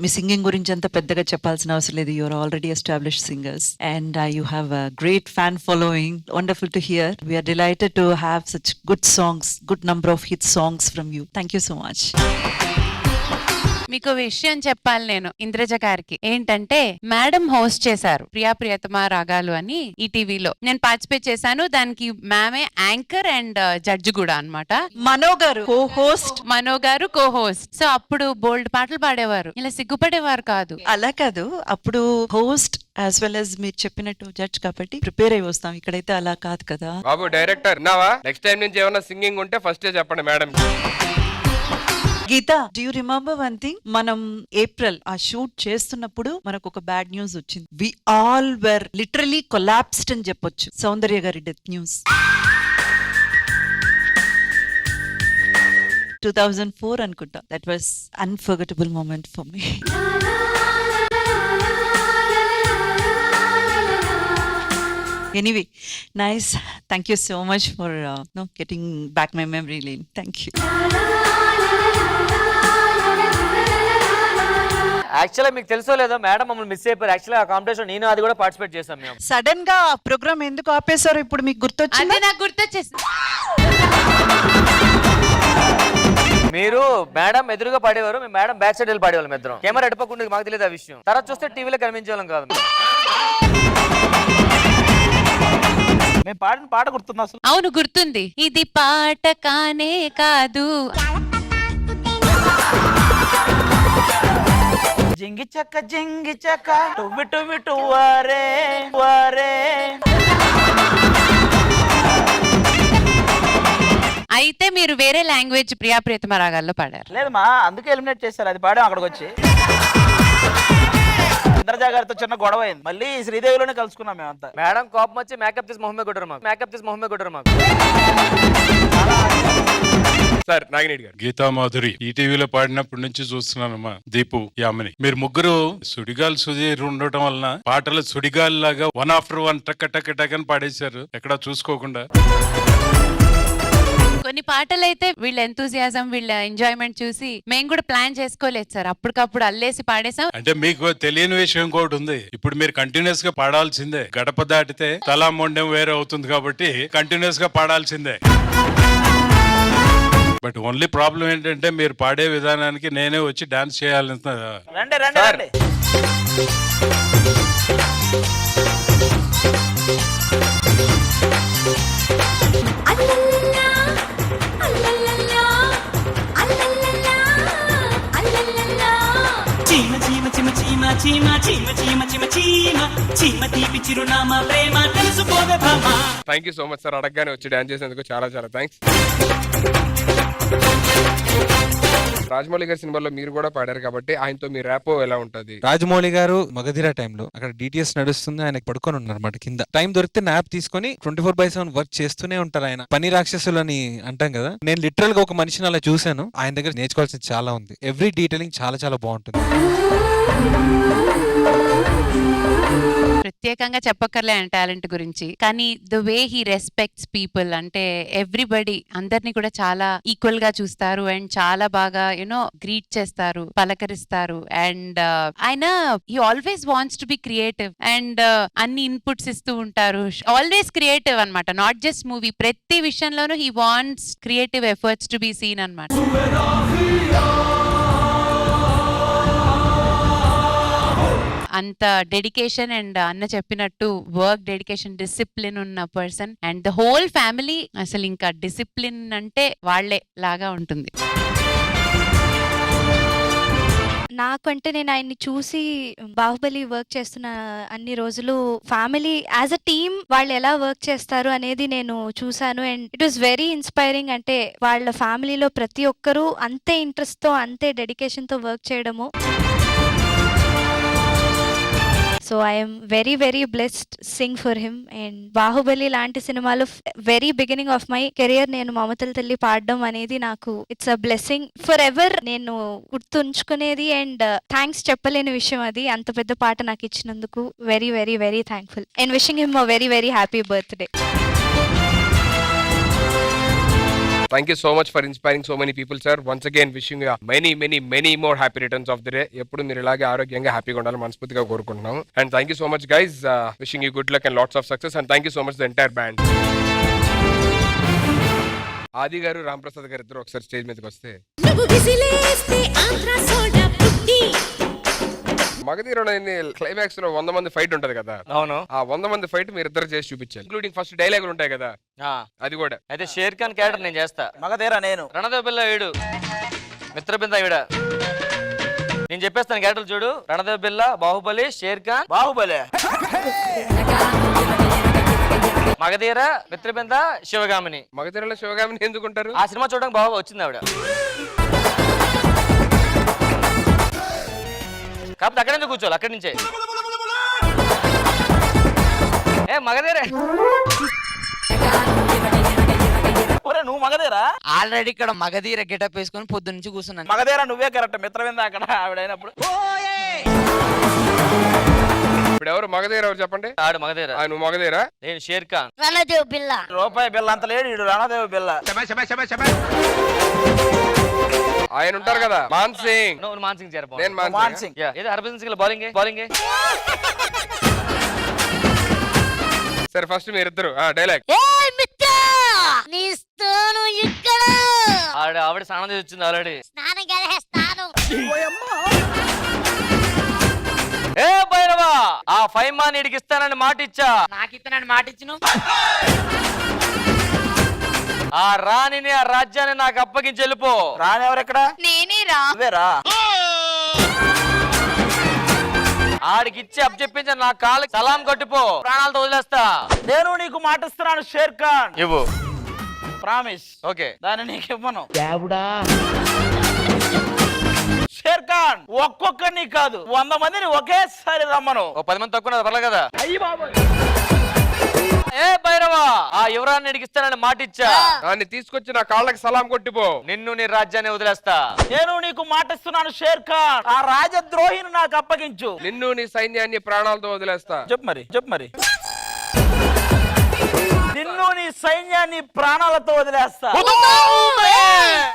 మీ సింగింగ్ గురించి అంత పెద్దగా చెప్పాల్సిన అవసరం లేదు. You're already established singers and you have a great fan following. Wonderful to hear. We're delighted to have such good songs, good number of hit songs from you. Thank you so much. మీకు విషయం చెప్పాలి నేను ఇంద్రజ గారికి. ఏంటంటే madam host చేశారు ప్రియా ప్రియతమ రాగాలు అని ఈ టీవీలో. నేను పార్టిసిపేట్ చేశాను. దానికి మ్యామే యాంకర్ అండ్ జడ్జి కూడా అన్నమాట. మనో గారు కో-హోస్ట్. మనో గారు కో-హోస్ట్. సో అప్పుడు బోల్డ్ పాటలు పాడేవారు, ఇలా సిగ్గుపడేవారు కాదు. అలా కాదు, అప్పుడు హోస్ట్ యాజ్ వెల్ యాజ్ మీరు చెప్పినట్టు జడ్జ్ కాబట్టి ప్రిపేర్ అయి వస్తాం. ఇక్కడైతే అలా కాదు కదా. బాబు డైరెక్టర్ నావా, నెక్స్ట్ టైం నుంచి ఏమైనా సింగింగ్ ఉంటే ఫస్ట్ చెప్పండి madam. Geetha, do you remember one thing? మనం ఏప్రిల్ ఆ షూట్ చేస్తున్నప్పుడు మనకు ఒక బ్యాడ్ న్యూస్ వచ్చింది. We all were literally collapsed అని చెప్పొచ్చు. సౌందర్య గారి డెత్ న్యూస్ 2004 అనుకుంటా. That was unforgettable moment for me. Anyway, nice. Thank you so much for getting back my memory lane. Thank you. యాక్చువల్గా మీకు తెలుసో లేదో మేడం మమ్మల్ని మిస్ అయిపోయారు. యాక్చువల్గా ఆ కాంపిటీషన్ నేను అది కూడా పార్టిసిపేట్ చేశాం మేము. సడన్ గా ప్రోగ్రామ్ ఎందుకు ఆపేశారు ఇప్పుడు మీకు గుర్తొచ్చింది? నాకు గుర్తొచ్చేసి మీరు మేడం ఎదురుగా పాడేవారు, మేము మేడం బ్యాక్ సైడ్ వెళ్ళి పాడేవాళ్ళం ఇద్దరం. కెమెరా ఎడపకుండా మాకు తెలియదు ఆ విషయం. తర్వాత చూస్తే టీవీలో కనిపించేవాళ్ళం కాదు. మేము పాడిన పాట గుర్తుంది అసలు. అవును గుర్తుంది. ఇది పాట కానే కాదు. జింగి చక్క టువ్వి టువ్వి టువ్వారే వారే. అయితే మీరు వేరే లాంగ్వేజ్ ప్రియా ప్రియతమ రాగాల్లో పాడారు. లేదు మా, అందుకే ఎలిమినేట్ చేశారు. అది పాడాం అక్కడికి వచ్చి. ఇంద్రజ గారితో చిన్న గొడవ అయింది. మళ్ళీ శ్రీదేవిలోనే కలుసుకున్నాం మేమంతా. మేడం కోపం వచ్చి మేకప్ తీసి మొహమ్మే కొట్టారు మాకు. సార్ నాగినేడి గారు, గీతా మాధురి ఈ టీవీలో పాడినప్పటి నుంచి చూస్తున్నానమ్మా. దీపు, యామిని, మీరు ముగ్గురు సుడిగాల్ సుధీర్ ఉండటం వలన పాటలు సుడిగాల్ లాగా వన్ ఆఫ్టర్ వన్ టక్ టక్ టక్ అని పాడేశారు, ఎక్కడా చూసుకోకుండా. కొన్ని పాటలు అయితే వీళ్ళ ఎంతూజియాజం, వీళ్ళ ఎంజాయ్మెంట్ చూసి మేము కూడా ప్లాన్ చేసుకోలేదు సార్. అప్పటికప్పుడు అల్లేసి పాడేసాం. అంటే మీకు తెలియని విషయం కూడా ఉంది. ఇప్పుడు మీరు కంటిన్యూస్ గా పాడాల్సిందే. గడప దాటితే తలా మొండెం వేరే అవుతుంది కాబట్టి కంటిన్యూస్ గా పాడాల్సిందే. బట్ ఓన్లీ ప్రాబ్లం ఏంటంటే మీరు పాడే విధానానికి నేనే వచ్చి డాన్స్ చేయాలంత. రండి రండి రండి. చీమ చీమ చీమ చీమ చీమ చీమ చీమ చీమ చీమ చీమ తీపి చిరునామా ప్రేమ తెలుసుకోవే భామ. Thank you so much sir. అడగగానే వచ్చి డాన్స్ చేసేందుకు చాలా చాలా థ్యాంక్స్. రాజమౌళి గారి సినిమాలో మీరు కూడా పాడారు కాబట్టి ఆయనతో మీ ర్యాపో ఎలా ఉంటది? రాజమౌళి గారు మగధీర టైంలో అక్కడ డిటిఎస్ నడుస్తుంది, ఆయనకు పడుకొని ఉన్నారన్నమాట కింద. టైం దొరికితే నాప్ తీసుకొని 24/7 వర్క్ చేస్తూనే ఉంటారు ఆయన. పని రాక్షసులు అని అంటాం కదా, నేను లిటరల్ గా ఒక మనిషిని అలా చూశాను. ఆయన దగ్గర నేర్చుకోవాల్సింది చాలా ఉంది. ఎవ్రీ డీటెయిలింగ్ చాలా చాలా బాగుంటుంది. ప్రత్యేకంగా చెప్పక్కర్లే ఆయన టాలెంట్ గురించి. కానీ the way he respects people, అంటే ఎవ్రీబడి అందరినీ కూడా చాలా ఈక్వల్ గా చూస్తారు అండ్ చాలా బాగా గ్రీట్ చేస్తారు, పలకరిస్తారు. అండ్ ఆయన he always wants to be creative and అన్ని ఇన్పుట్స్ ఇస్తూ ఉంటారు. ఆల్వేస్ క్రియేటివ్ అన్నమాట, నాట్ జస్ట్ మూవీ. ప్రతి విషయంలోనూ he wants creative efforts to be seen అన్నమాట. అంత డెడికేషన్ అండ్ అన్న చెప్పినట్టు వర్క్ డెడికేషన్ డిసిప్లిన్ ఉన్న person and the whole family అసలు ఇంకా డిసిప్లిన్ అంటే వాళ్లే లాగా ఉంటుంది. నాకంటే నేను ఆయన్ని చూసి బాహుబలి వర్క్ చేస్తున్న అన్ని రోజులు ఫ్యామిలీ యాజ్ అ టీమ్ వాళ్ళు ఎలా వర్క్ చేస్తారు అనేది నేను చూసాను. And it was very inspiring. అంటే వాళ్ళ ఫ్యామిలీలో ప్రతి ఒక్కరూ అంతే ఇంట్రెస్ట్ తో అంతే డెడికేషన్ తో వర్క్ చేయడము. So I'm very very blessed sing for him. And Baahubali లాంటి సినిమాలు very beginning of my career నేను మమతల తల్లి పాడడం అనేది నాకు it's a blessing for ever. నేను గుర్తుంచుకునేది అండ్ థ్యాంక్స్ చెప్పలేని విషయం అది. అంత పెద్ద పాట నాకు ఇచ్చినందుకు very very very thankful and wishing him a very very happy birthday. Thank you so much for inspiring so many people, sir. Once again, wishing you many more happy returns of the day. ఎప్పుడు మీరు ఇలాగే ఆరోగ్యంగా హ్యాపీగా ఉండాలని మనస్ఫూర్తిగా కోరుకుంటున్నాం. And thank you so much, guys. Wishing you good luck and lots of success. And thank you so much the entire band. ఆది గారు రాంప్రసాద్ గారు ఇద్దరు ఒకసారి స్టేజ్ మీదకి వస్తే మగధీరుడు క్లైమాక్స్ లో 100 మంది ఫైట్ ఉంటది కదా. అవును. ఆ 100 మంది ఫైట్ మీరు ఇద్దరు చేసి చూపించాలి, ఇంక్లూడింగ్ ఫస్ట్ డైలాగులు ఉంటాయి కదా, అది కూడా. అయితే షేర్ ఖాన్ క్యారెక్టర్ నేను చేస్తా. మగధీర నేను, రణదేవబిల్ల వీడు, మిత్రబింద ఈవిడ. నేను చెప్పేస్తాను క్యారెక్టర్ చూడు. రణదేవబిల్ల, బాహుబలి, షేర్ ఖాన్. బాహుబలి, మగధీర, మిత్రబింద, శివగామిని. మగధీరలో శివగామిని ఎందుకుంటారు? ఆ సినిమా చూడడానికి బాగా వచ్చింది ఆవిడ. కాకపోతే అక్కడ ఎందుకు కూర్చోవాలి, అక్కడి నుంచే. ఏ మగధీరే, నువ్వు మగధీరా? ఆల్రెడీ ఇక్కడ మగధీర గెటప్ వేసుకొని పొద్దు నుంచి కూర్చున్నాను. మగధీర నువ్వే కరెక్ట్. మిత్రవింద అక్కడ ఆవిడైనప్పుడు. ఇప్పుడు ఎవరు మగధీర ఎవరు చెప్పండి? ఆడు మగధీర. నువ్వు మగధీర, నేను షేర్ ఖాన్. రణదేవ్ బిల్ల, రూపాయి బిల్ల అంత లేడు ఇడు, రణదేవ్ బిల్ల. ఆయన ఉంటారు కదా మాన్ సింగ్. నువ్వు మాన్ సింగ్ చేరపో. నేను మాన్ సింగ్. ఏదో హర్భజన్ సింగ్ బౌలింగ్. సరే ఫస్ట్ మీరిద్దరు డైలాగ్. ఇక్కడ ఆవిడ స్నానం చేసి వచ్చింది ఆల్రెడీ. స్నానం చేస్తాను. ఏ భైరవా, ఆ 5 మా నీడికి ఇస్తానని మాట ఇచ్చా. నాకు ఇస్తానని మాట ఇచ్చిన ఆ రాణిని, ఆ రాజ్యాన్ని నాకు అప్పగించి వెళ్ళిపో. రాణి ఎవరెక్కడ? నేనేరా. నువ్వేరా? ఆడికి ఇచ్చి అప్పచెప్పించి నా కాళ్ళకి సలాం కొట్టిపో, ప్రాణాలతో వదిలేస్తా. నేను నీకు మాటిస్తున్నాను షేర్ ఖాన్. ఇవ్వు. ప్రామిస్. ఓకే. దాన్ని నీకు ఇవ్వను. షేర్ ఖాన్ ఒక్కొక్కరిని కాదు 100 మందిని ఒకేసారి రమ్మను. 10 మంది తక్కువ పర్లేదు కదా. ఏ భైరవా, ఆ యువరాన్ని ఇడికిస్తానని మాట ఇచ్చా. దాన్ని తీసుకొచ్చి నా కాళ్ళకి సలాం కొట్టిపో. నిన్ను నీ రాజ్యాన్ని వదిలేస్తా. నేను నీకు మాటిస్తున్నాను షేర్ ఖాన్, ఆ రాజద్రోహిని నాకు అప్పగించు. నిన్ను నీ సైన్యాన్ని ప్రాణాలతో వదిలేస్తా. చెప్పు మరి. నిన్ను నీ సైన్యాన్ని ప్రాణాలతో వదిలేస్తా.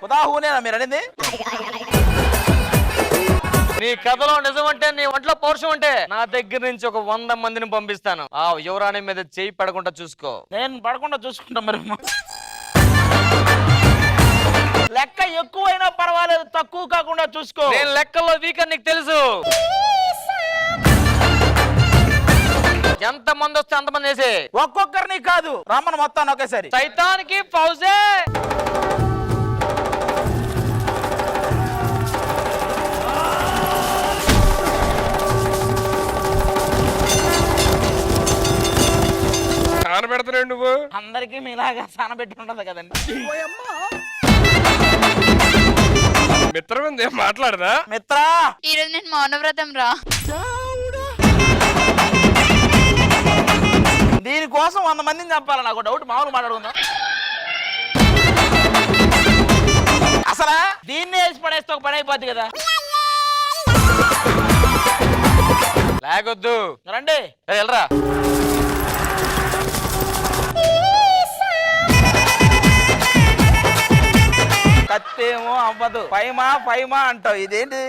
ఖుదాహూనేనా మీరు అనింది? నీ కథలో నిజం అంటే, నీ ఒంట్లో పౌరుషం అంటే, నా దగ్గర నుంచి ఒక 100 మందిని పంపిస్తాను. ఆ యువరాణి మీద చేయి పడకుండా చూసుకో. నేను పడకుండా చూసుకుంటా. మరి లెక్క ఎక్కువైనా పర్వాలేదు, తక్కువ కాకుండా చూసుకో. నేను లెక్కల్లో వీక్ అని నీకు తెలుసు. ఎంత మంది వస్తే అంతమంది వేసే. ఒక్కొక్కరిని కాదు, రమ్మను మొత్తాన్ని ఒకేసారి. సైతానికి ఫౌజే. పెడుతున్నాడు నువ్వు. అందరికి మీలాగా సానబెట్టి ఉండదు కదండి. మిత్రం మాట్లాడదా? మిత్రా, ఈరోజు నేను మౌనవ్రతం రా. దీనికోసం 100 మందిని చంపాలి. నాకు డౌట్, మామూలు మాట్లాడుకుందాం. అసలు దీన్నే వేసి పడేస్తే ఒక పని అయిపోద్ది కదా. లేకొద్దు, రండి వెళ్ళరా. కత్తేమో అవ్వదు, పైమా అంటావు. ఇదేంటి?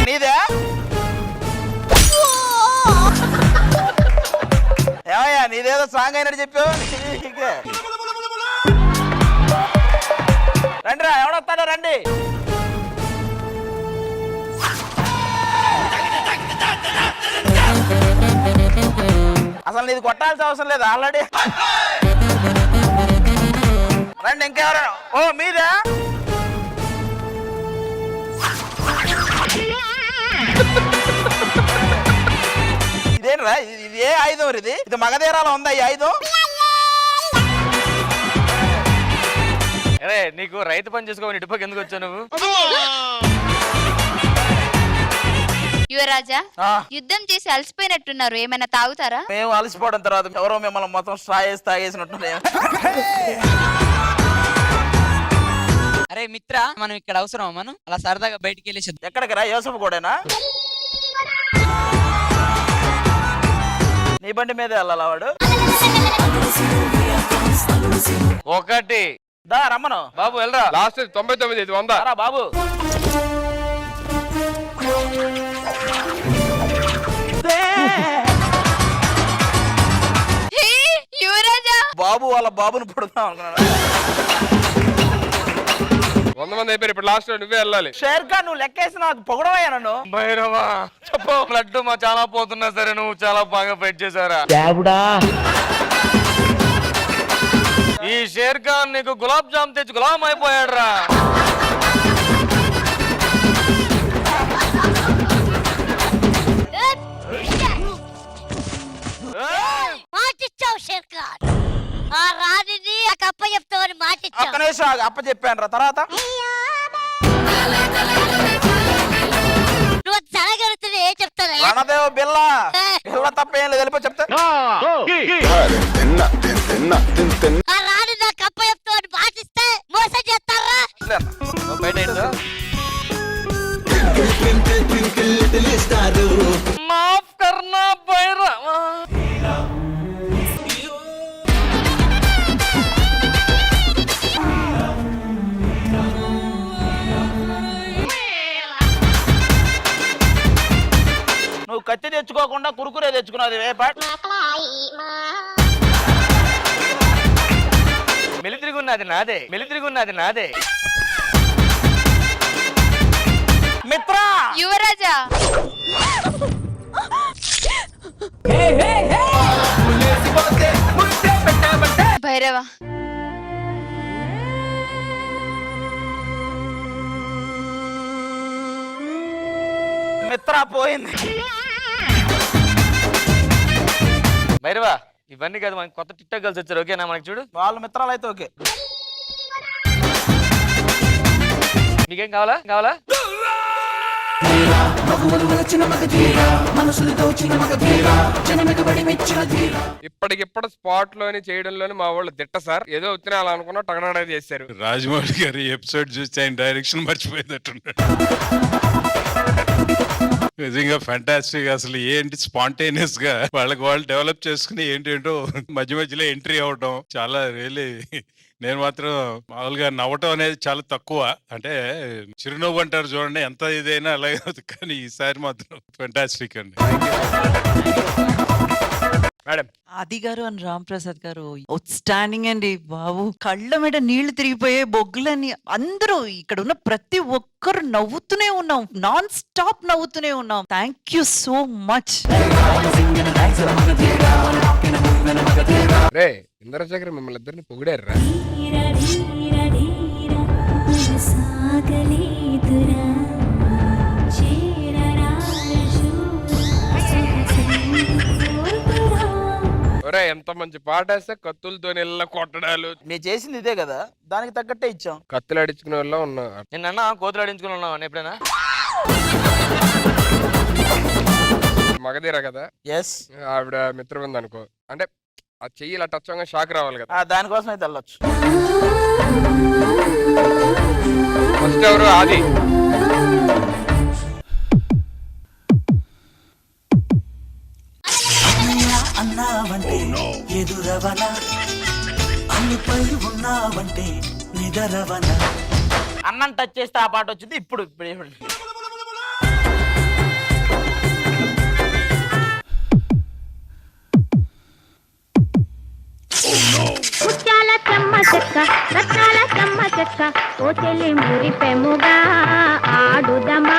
నీదే? ఏమయ్యా నీదేదో సాంగ్ అయినట్టు చెప్పావు. రండిరా, ఎవడొస్తాడో రండి. అసలు నీది కొట్టాల్సిన అవసరం లేదు ఆల్రెడీ. రండి ఇంకెవరు? ఓ మీరా? ఇదేంట్రా ఇది ఏ ఆయుధం ఇది? ఇది మగధీరాలో ఉందా ఈ ఆయుధం? అరే నీకు రైతు పని చేసుకోమని ఇటుపక్క ఎందుకు వచ్చావు నువ్వు? యువరాజా యుద్ధం చేసి అలసిపోయినట్టున్నారు, ఏమైనా తాగుతారా? మేము అలసిపోవడం తర్వాత ఎవరో మిమ్మల్ని మొత్తం తాగేసినట్టున్నారు. అరే మిత్ర, మనం ఇక్కడ అవసరం, మనం అలా సరదాగా బయటికి వెళ్ళేసి ఎక్కడికి రా? యోసఫ్ కూడానా? నీ బండి మీదే వెళ్ళాలా వాడు? ఒకటి దా రమ్మను బాబు వెళ్ళరా. లాస్ట్ 99, ఇది 100. రా బాబు. యువరాజా బాబు వాళ్ళ బాబుని పుడుతాం అనుకున్నాను. 100 మంది అయిపోయారు. ఇప్పుడు లాస్ట్ నువ్వే వెళ్ళాలి. షేర్ ఖాన్ నువ్వు లెక్కేసి నాకు పొగడవయ్యా నన్ను. భైరవా చెప్పు. బ్లడ్ మా చాలా పోతున్నా సరే నువ్వు చాలా బాగా ఫైట్ చేశారా? ఈ షేర్ ఖాన్ నీకు గులాబ్ జామ్ తెచ్చి గులాం అయిపోయాడు రా. మాటిచ్చావు షేర్ ఖాన్. ఆ రాణిని నాకు అప్ప చెప్తావని మాటిచ్చావు. ఒక్క నిమిషం అప్ప చెప్పాను రా. తర్వాత నువ్వు జరగలుగుతుంది ఏం చెప్తాను? రణదేవ్ బిల్ల బిల్ల తప్ప ఏం లేదు, వెళ్ళిపో చెప్తా. ఆ రాణి నాకు అప్ప చెప్తావని మాటిస్తే మోసం చేస్తారా? బయట మాఫ్ కర్నా భైరవా. నువ్వు కత్తి తెచ్చుకోకుండా కురుకురే తెచ్చుకున్నది వేపాట్. మెలితిరిగున్నది నాదే, మెలితిరిగున్నది నాదే. మిత్ర యువరాజా భైరవ మిత్ర పోయింది. భైరవా ఇవన్నీ కాదు, మనకి కొత్త టిక్ టాక్ గర్ల్స్ వచ్చారు. ఓకేనా మనకి? చూడు వాళ్ళ మిత్రాలు అయితే ఓకే. మీకేం కావాలా? కావాలా? ఇప్పటికిప్పుడు స్పాట్ లోని చేయడంలోని మా వాళ్ళు దిట్ట సార్. ఏదో వచ్చినా అలా అనుకున్నా టగనాడా చేశారు. రాజమౌళి గారి ఎపిసోడ్ చూసి ఆయన డైరెక్షన్ మర్చిపోయేటట్టున్నాడు. నిజంగా ఫ్యాంటాస్టిక్. అసలు ఏంటి స్పాంటేనియస్ గా వాళ్ళకి వాళ్ళు డెవలప్ చేసుకుని ఏంటేంటో మధ్య మధ్యలో ఎంట్రీ అవడం చాలా రియలీ. నేను మాత్రం మామూలుగా నవ్వటం అనేది చాలా తక్కువ. అంటే చిరునవ్వు అంటారు చూడండి, ఎంత ఇదైనా అలాగే అవుతుంది. కానీ ఈసారి మాత్రం ఫ్యాంటాస్టిక్ అండి. మేడం ఆది గారు అండ్ రామ్ ప్రసాద్ గారు అవుట్ స్టాండింగ్ అండి బాబు. కళ్ళ మీద నీళ్లు తిరిగిపోయే బొగ్గులని అందరూ ఇక్కడ ఉన్న ప్రతి ఒక్కరు నవ్వుతూనే ఉన్నాం, నాన్ స్టాప్ నవ్వుతూనే ఉన్నాం. Thank you so much. రే ఇంద్రశేఖర్ మిమ్మల్ని ఇద్దరిని పొగిడారు రా. ఒరే ఎంత మంచి పాట వేస్తే కత్తులతో ఇళ్ళ కొట్టడాలు. నేను చేసింది ఇదే కదా, దానికి తగ్గట్టే ఇచ్చాం. కత్తులు అడించుకునే వాళ్ళ ఉన్నా. నిన్న కోతులు ఆడించుకుని ఉన్నావు ఎప్పుడైనా? మగధీరా కదా. ఎస్. ఆవిడ మిత్రం ఉంది అనుకో, అంటే ఆ చెయ్యి ఇలా టచ్ అవగా షాక్ రావాలి కదా. దానికోసం అయితే వెళ్ళొచ్చు. ఫస్ట్ ఎవరు? ఆది. అన్నావంటే ఎదురవన, అన్నిపై ఉన్నావంటే నిదరవన. అన్నం టచ్ చేస్తే ఆ పాట వచ్చింది. ఇప్పుడు ముత్యాల చెమ్మ చెక్క, రత్నాల చెమ్మ చెక్క, ఓ చెల్లి మురిపెముగా ఆడుదమా,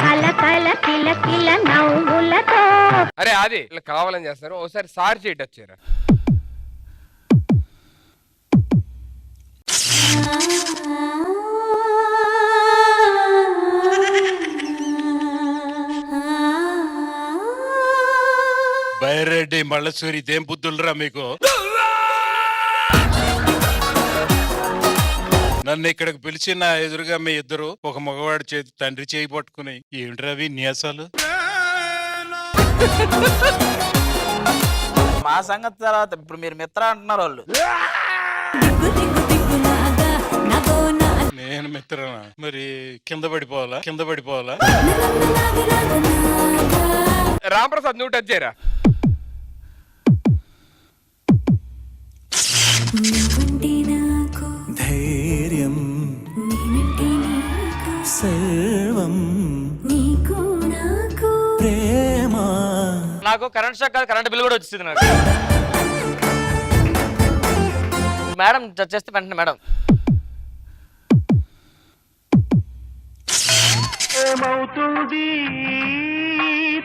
కల కల కిల కిల నవ్వులతో. అరే అది ఇలా కావాలని చేస్తారు, ఒకసారి సార్ చేయటం వచ్చారా? బైరెడ్డి మల్లసూరి ఇదేం బుద్ధులరా మీకు? నన్ను ఇక్కడికి పిలిచి నా ఎదురుగా మీ ఇద్దరు ఒక మగవాడి చేతి తండ్రి చేయి పట్టుకుని ఏంట్రవి న్యాసాలు? మా సంగతి తర్వాత ఇప్పుడు మీరు మిత్ర అంటున్నారు వాళ్ళు. నేను మిత్రనా? మరి కింద పడిపోవాలా? కింద పడిపోవాలా? రాంప్రసాద్ నువ్వు టచ్ చేయరా? ధైర్యం సర్వం ప్రేమ. నాకు కరెంట్ షాక్ కాదు, కరెంట్ బిల్ కూడా వచ్చింది నాకు. మేడం చేస్తే వెంటనే మేడం. ఏమవుతుంది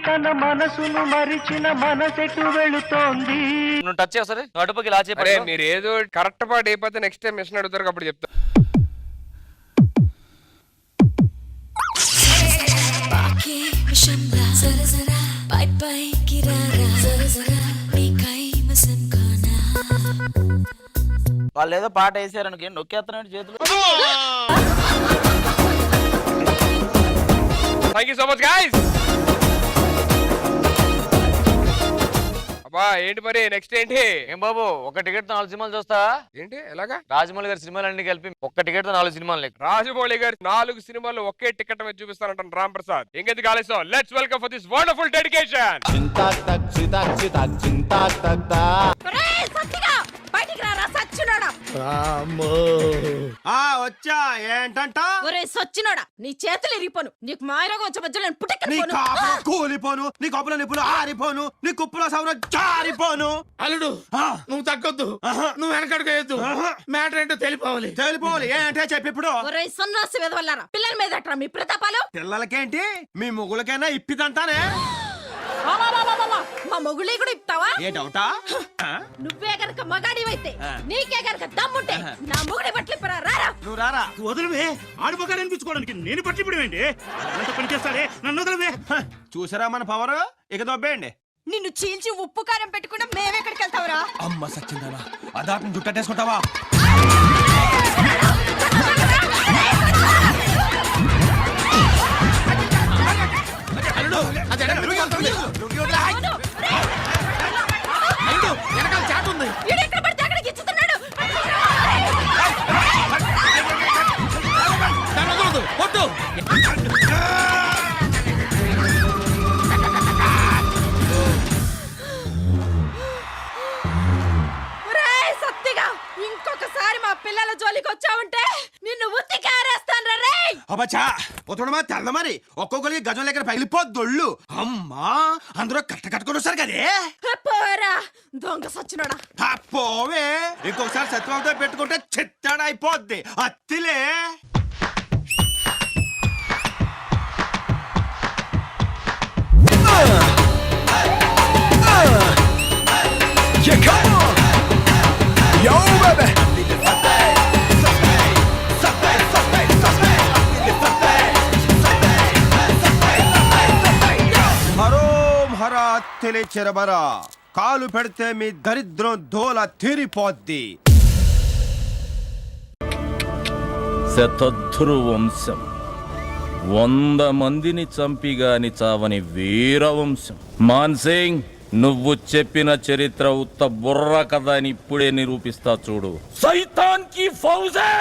తన మనసును మరిచిన మనసెటు వెళుతోంది. నువ్వు టచ్ చేయవు సరే, నువ్వు అటుపకి ఇలా అరే చెప్పారు. మీరు ఏదో కరెక్ట్ పాట అయిపోతే నెక్స్ట్ టైం మిషన్ అడుగుతారు, అప్పుడు చెప్తా. వాళ్ళు ఏదో పాట వేసారు అనుకో, నొక్కేస్తున్నాడు చేతులు. Thank you so much guys. అబ్బా ఏంటి మరి నెక్స్ట్ ఏంటి? ఏం బాబు, ఒక టికెట్ 4 సినిమాలు చూస్తా ఏంటి ఎలాగా? రాజమౌళి గారి సినిమాలన్నీ కలిపి ఒక్క టికెట్ 4 సినిమాలు లెక్క. రాజమౌళి గారు 4 సినిమాలు ఒకే టికెట్ మీద చూపిస్తానంటాను రామ్ ప్రసాద్. ఇంకెందుకు ఆలస్యం, let's welcome for this wonderful dedication. వచ్చా ఏంటంట? ఒరే సచ్చినోడా, నీ చేతులు ఇరిగిపోను, నీకు మాయరోగం వచ్చే మధ్యలో నేను నీ పుట్టెక్కిపోను. కాపులో కూలిపోను, నీ కప్పులో నిప్పులు ఆరిపోను, నీ కుప్పులో సౌరం జారిపోను. అల్లుడు నువ్వు తగ్గొద్దు, నువ్వు వెనకడుగు వేయద్దు. మ్యాటర్ ఏంటో తెలిపోవాలి. తెలిపోవాలి ఏంటే చెప్పి ఇప్పుడు. ఒరే సన్నాసి వెదవల్లారా, పిల్లల మీద అట్రా మీ ప్రతాపాలు. పిల్లలకేంటి మీ మొగులకైనా ఇప్పిదంటానే. మా మొగుళ్ళే కూడా ఇస్తావా? ఏ డౌటా? నువ్వే గనక మగాడివైతే, నీకే గనక దమ్ముంటే నా మొగుడి బట్టలు ఇప్పరా, రారా. నువ్వు రారా. వదిలివే, ఆడుమగాడు అనిపించుకోవడానికి నేను పట్టి ఇప్పుడు ఏంటి? ఎంత పని చేస్తాడే, నన్ను వదిలివే. చూసారా మన పవర్, ఇక దొబ్బేయండి. నిన్ను చీల్చి ఉప్పు కారం పెట్టుకుంటే మేమెక్కడికి వెళ్తావురా? అమ్మ సచ్చిందానా, అదాటం జుట్టేసుకుంటావా? వెనకాల చాటు ఉంది. ఈడెక్కడ పడితే అక్కడికి ఇచ్చుతున్నాడు. దాన్ని వదలొద్దు, వద్దు. ఒరేయ్ సత్తిగా, ఇంకొకసారి మా పిల్లల జోలికి వచ్చావంటే నిన్ను ఉత్తి కారేస్తాను రే. అబ్బచ్చా పోతుడమా తెల్ల మరి ఒక్కొక్కరికి గజం లెక్కన పగిలిపోద్దొళ్ళు. అమ్మా అందరూ కట్టుకొని వస్తారు కదే. పోరా దొంగ సచ్చినోడా. పోవే, ఇంకొకసారి సత్యవంతో పెట్టుకుంటే చిత్తాడైపోద్ది. అత్తిలే. హరోం హరా చెరబరా, కాలు పెడితే మీ దరిద్రం దోల తీరిపోద్ది. శతధృ వంశం 100 మందిని చంపిగాని చావని వీరవంశం. మాన్సింగ్, నువ్వు చెప్పిన చరిత్ర ఉత్త బుర్ర కథ అని ఇప్పుడే నిరూపిస్తా చూడు. సైతాన్ కి ఫౌజే.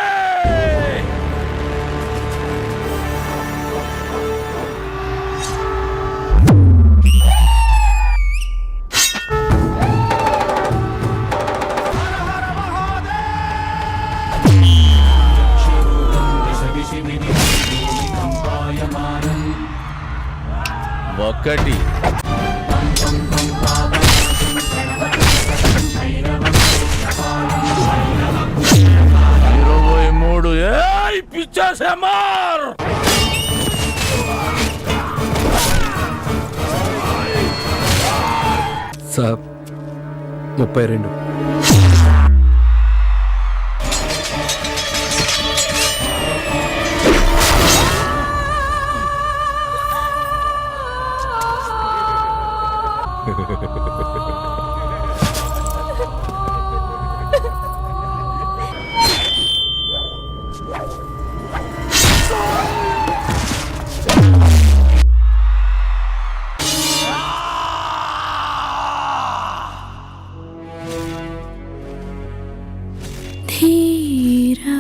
ఒకటి 23 ఏయ్ పిచ్చేసే మార్. సాబ్ 32. ధీరా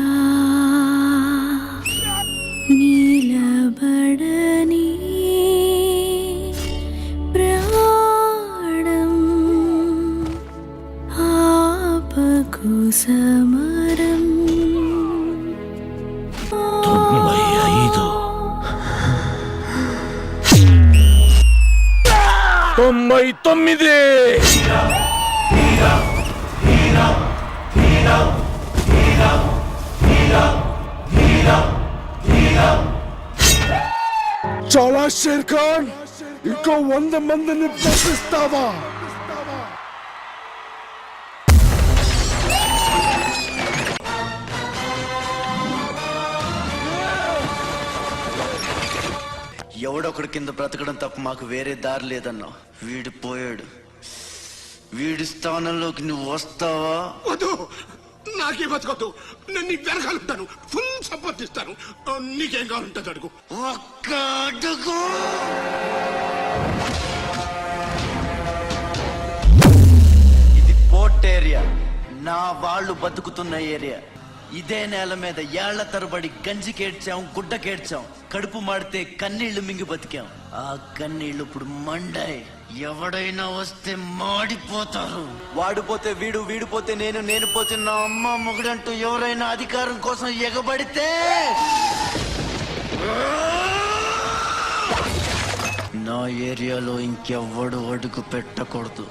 నీలబడని ప్రాణం ఆపకు సమరం 99. చాలా షేర్ ఖాన్, ఇంకో 100 మందిని పంపిస్తావా? ఎవడొకడు కింద బ్రతకడం తప్ప మాకు వేరే దారి లేదన్నా. వీడు పోయాడు. వీడి స్థానంలోకి నువ్వు వస్తావా? వద్దు, నాకే బతకొద్దు. నేను నీకు వెనకాలంటాను, ఫుల్ సపోర్ట్ ఇస్తాను. నీకేం కావాలంటుంది అడుగు. ఒక్క అడుగు. ఇది పోర్ట్ ఏరియా, నా వాళ్ళు బతుకుతున్న ఏరియా. ఇదే నేల మీద ఏళ్ల తరబడి గంజికేడ్చాం, గుడ్డకేడ్చాం, కడుపు మాడితే కన్నీళ్లు మింగి బతికాం. ఆ కన్నీళ్లు ఇప్పుడు మండాయి. ఎవడైనా వస్తే మాడిపోతారు. వాడిపోతే వీడు, వీడిపోతే నేను, నేను పోతే నా అమ్మ మొగుడంటూ ఎవరైనా అధికారం కోసం ఎగబడితే నా ఏరియాలో ఇంకెవ్వడు అడుగు పెట్టకూడదు.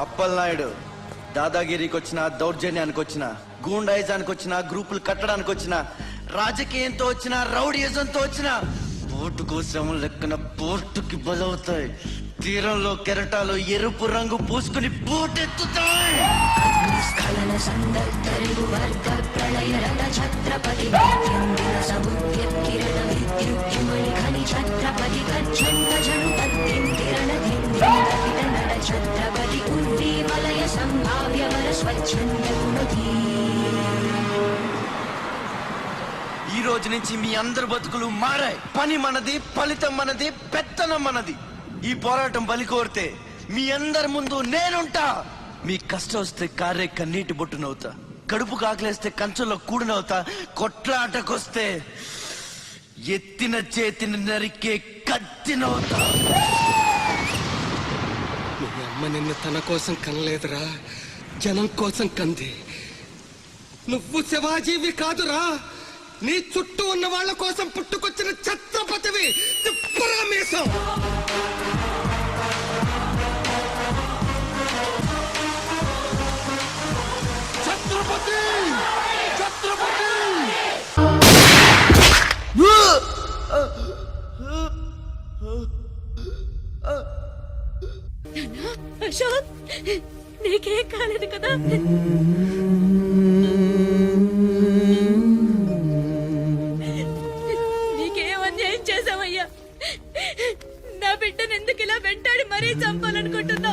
అప్పలనాయుడు దాదాగిరికి వచ్చిన, దౌర్జన్యానికి వచ్చిన, గూండాయిజానికి వచ్చిన, గ్రూపులు కట్టడానికి వచ్చిన, రాజకీయంతో వచ్చిన, రౌడీయిజంతో వచ్చిన, పోటుకు శ్రమం లెక్కన పోర్టుకి బలవుతాయి. తీరంలో కెరటాలు ఎరుపు రంగు పూసుకుని పోటెత్తుతాయి. ఈ రోజు నుంచి మీ అందరి బతుకులు మారాయి. పని మనది, ఫలితం మనది, పెత్తనం మనది. ఈ పోరాటం బలి కోరితే మీ అందరి ముందు నేనుంటా. మీ కష్టం వస్తే కారే కన్నీటి బొట్టునవుతా, కడుపు కాకలేస్తే కంచుల్లో కూడినవుతా, కొట్లాటకొస్తే ఎత్తిన చేతిని నరికే కత్తినవుతా. మీ అమ్మ నిన్ను తన కోసం కనలేదురా, జనం కోసం కంది. నువ్వు శివాజీవి కాదురా, నీ చుట్టూ ఉన్న వాళ్ళ కోసం పుట్టుకొచ్చిన ఛత్రపతివి. తిప్పరామేశం. ఛత్రపతి, ఛత్రపతి. అశోక్, నీకేం కాలేదు కదా? నీకేం అన్యాయం చేసావయ్యా? నా బిడ్డను ఎందుకు ఇలా వెంటాడి మరీ చంపాలనుకుంటున్నా?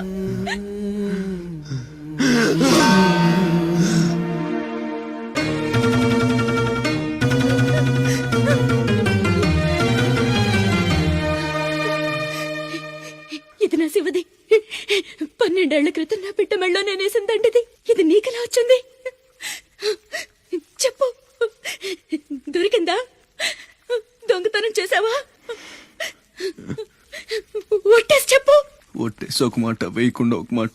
ఇది నా శివది. 12 ఏళ్ల క్రితం నా బిడ్డ మెళ్ళో నేనేసిందండిది. ఇది నీకెలా వచ్చింది? చెప్పు, దొరికిందా? దొంగతనం చేసావా? ఒట్టేసి చెప్పు. ఒట్టేసి ఒక మాట, వేయకుండా ఒక మాట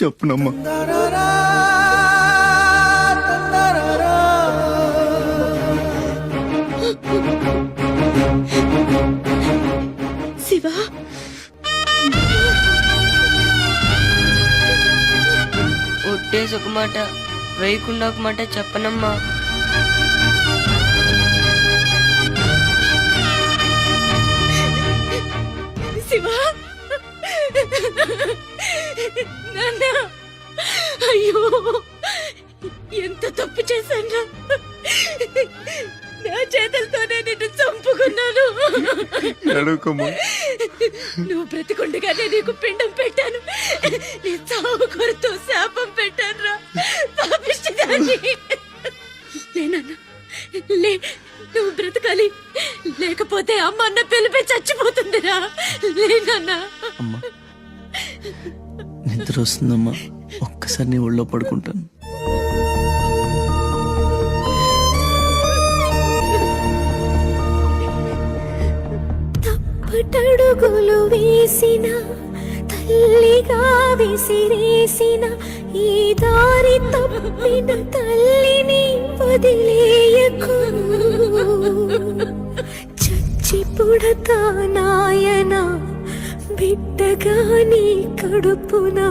చెప్పునమ్మా. శివ, ఒట్టేసి ఒక మాట, వేయకుండా ఒక మాట చెప్పనమ్మా. శివ, నాన్న అయ్యో ఎంత తప్పు చేశాను. నా చేతులతోనే నిన్ను చంపుకున్నాను. నువ్వు బ్రతికుండగానే నీకు పిండం పెట్టాను. నీ చావు కొరతో శాపం పెట్టాను రా పాపిష్టిదాన్ని. లేనన్నా లే, నువ్వు బ్రతకాలి, లేకపోతే అమ్మ అన్న పిలిపి చచ్చిపోతుందిరా. లేనన్నా. అమ్మా నిద్ర వస్తుందమ్మా, ఒక్కసారి నీ ఒళ్ళో పడుకుంటాను. తప్పటడుగులు వేసిన తల్లిగా విసిరేసిన ఈ దారి తప్పిన తల్లిని వదిలేయకు. చచ్చి పుడతా నాయనా బిడ్డగా నీ కడుపునా.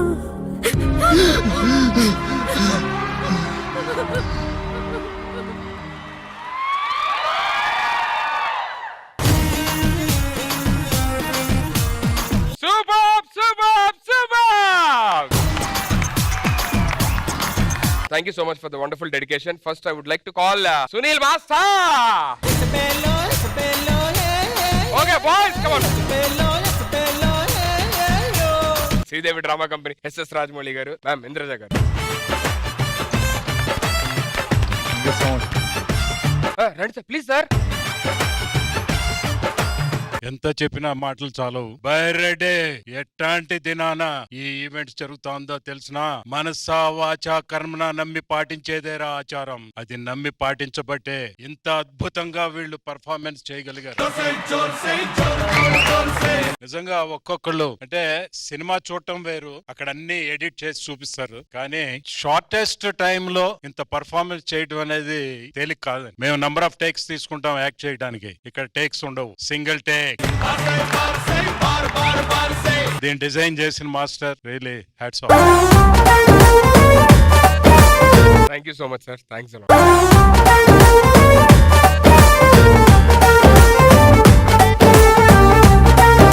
Thank you so much for the wonderful dedication. First, I would like to call Sunil Master. Okay, boys, come on. Sridevi Drama Company, SS Rajmouli garu, ma'am, Indraja garu. Thank you so much. Ready, sir, please, sir. ఎంత చెప్పినా మాటలు చాలవు. బైరెడే ఎట్లాంటి దినాన ఈ events జరుగుతుందో తెలిసినా మనసా వాచా కర్మన నమ్మి పాటించేదేరా ఆచారం. అది నమ్మి పాటించబట్టే ఇంత అద్భుతంగా వీళ్ళు పర్ఫార్మెన్స్ చేయగలిగారు. నిజంగా ఒక్కొక్కళ్ళు అంటే సినిమా చూడటం వేరు, అక్కడ అన్ని ఎడిట్ చేసి చూపిస్తారు, కానీ షార్టెస్ట్ టైమ్ లో ఇంత పర్ఫార్మెన్స్ చేయడం అనేది తేలిక కాదు. మేము నంబర్ ఆఫ్ టేక్స్ తీసుకుంటాం యాక్ట్ చేయడానికి, ఇక్కడ టేక్స్ ఉండవు, సింగిల్ టేక్. దీన్ని డిజైన్ చేసిన master really hats off. Thank you so much, sir. Thanks a lot.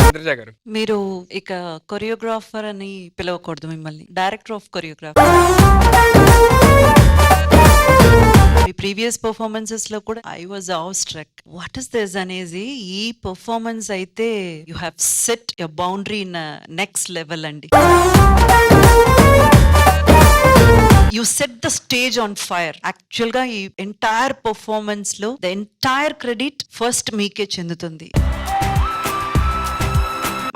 Indraja గారు, మీరు ఇక కొరియోగ్రాఫర్ అని పిలవకూడదు మిమ్మల్ని, డైరెక్టర్ ఆఫ్ కొరియోగ్రాఫర్. మీ ప్రీవియస్ పర్ఫార్మెన్సెస్ లో కూడా I was awestruck. What is this అనేది ఈ పర్ఫార్మెన్స్ అయితే you have set your boundary in next level అండి. You set the stage on fire. Actual గా ఈ ఎంటైర్ పర్ఫార్మెన్స్ లో ద ఎంటైర్ క్రెడిట్ ఫస్ట్ మీకే చెందుతుంది.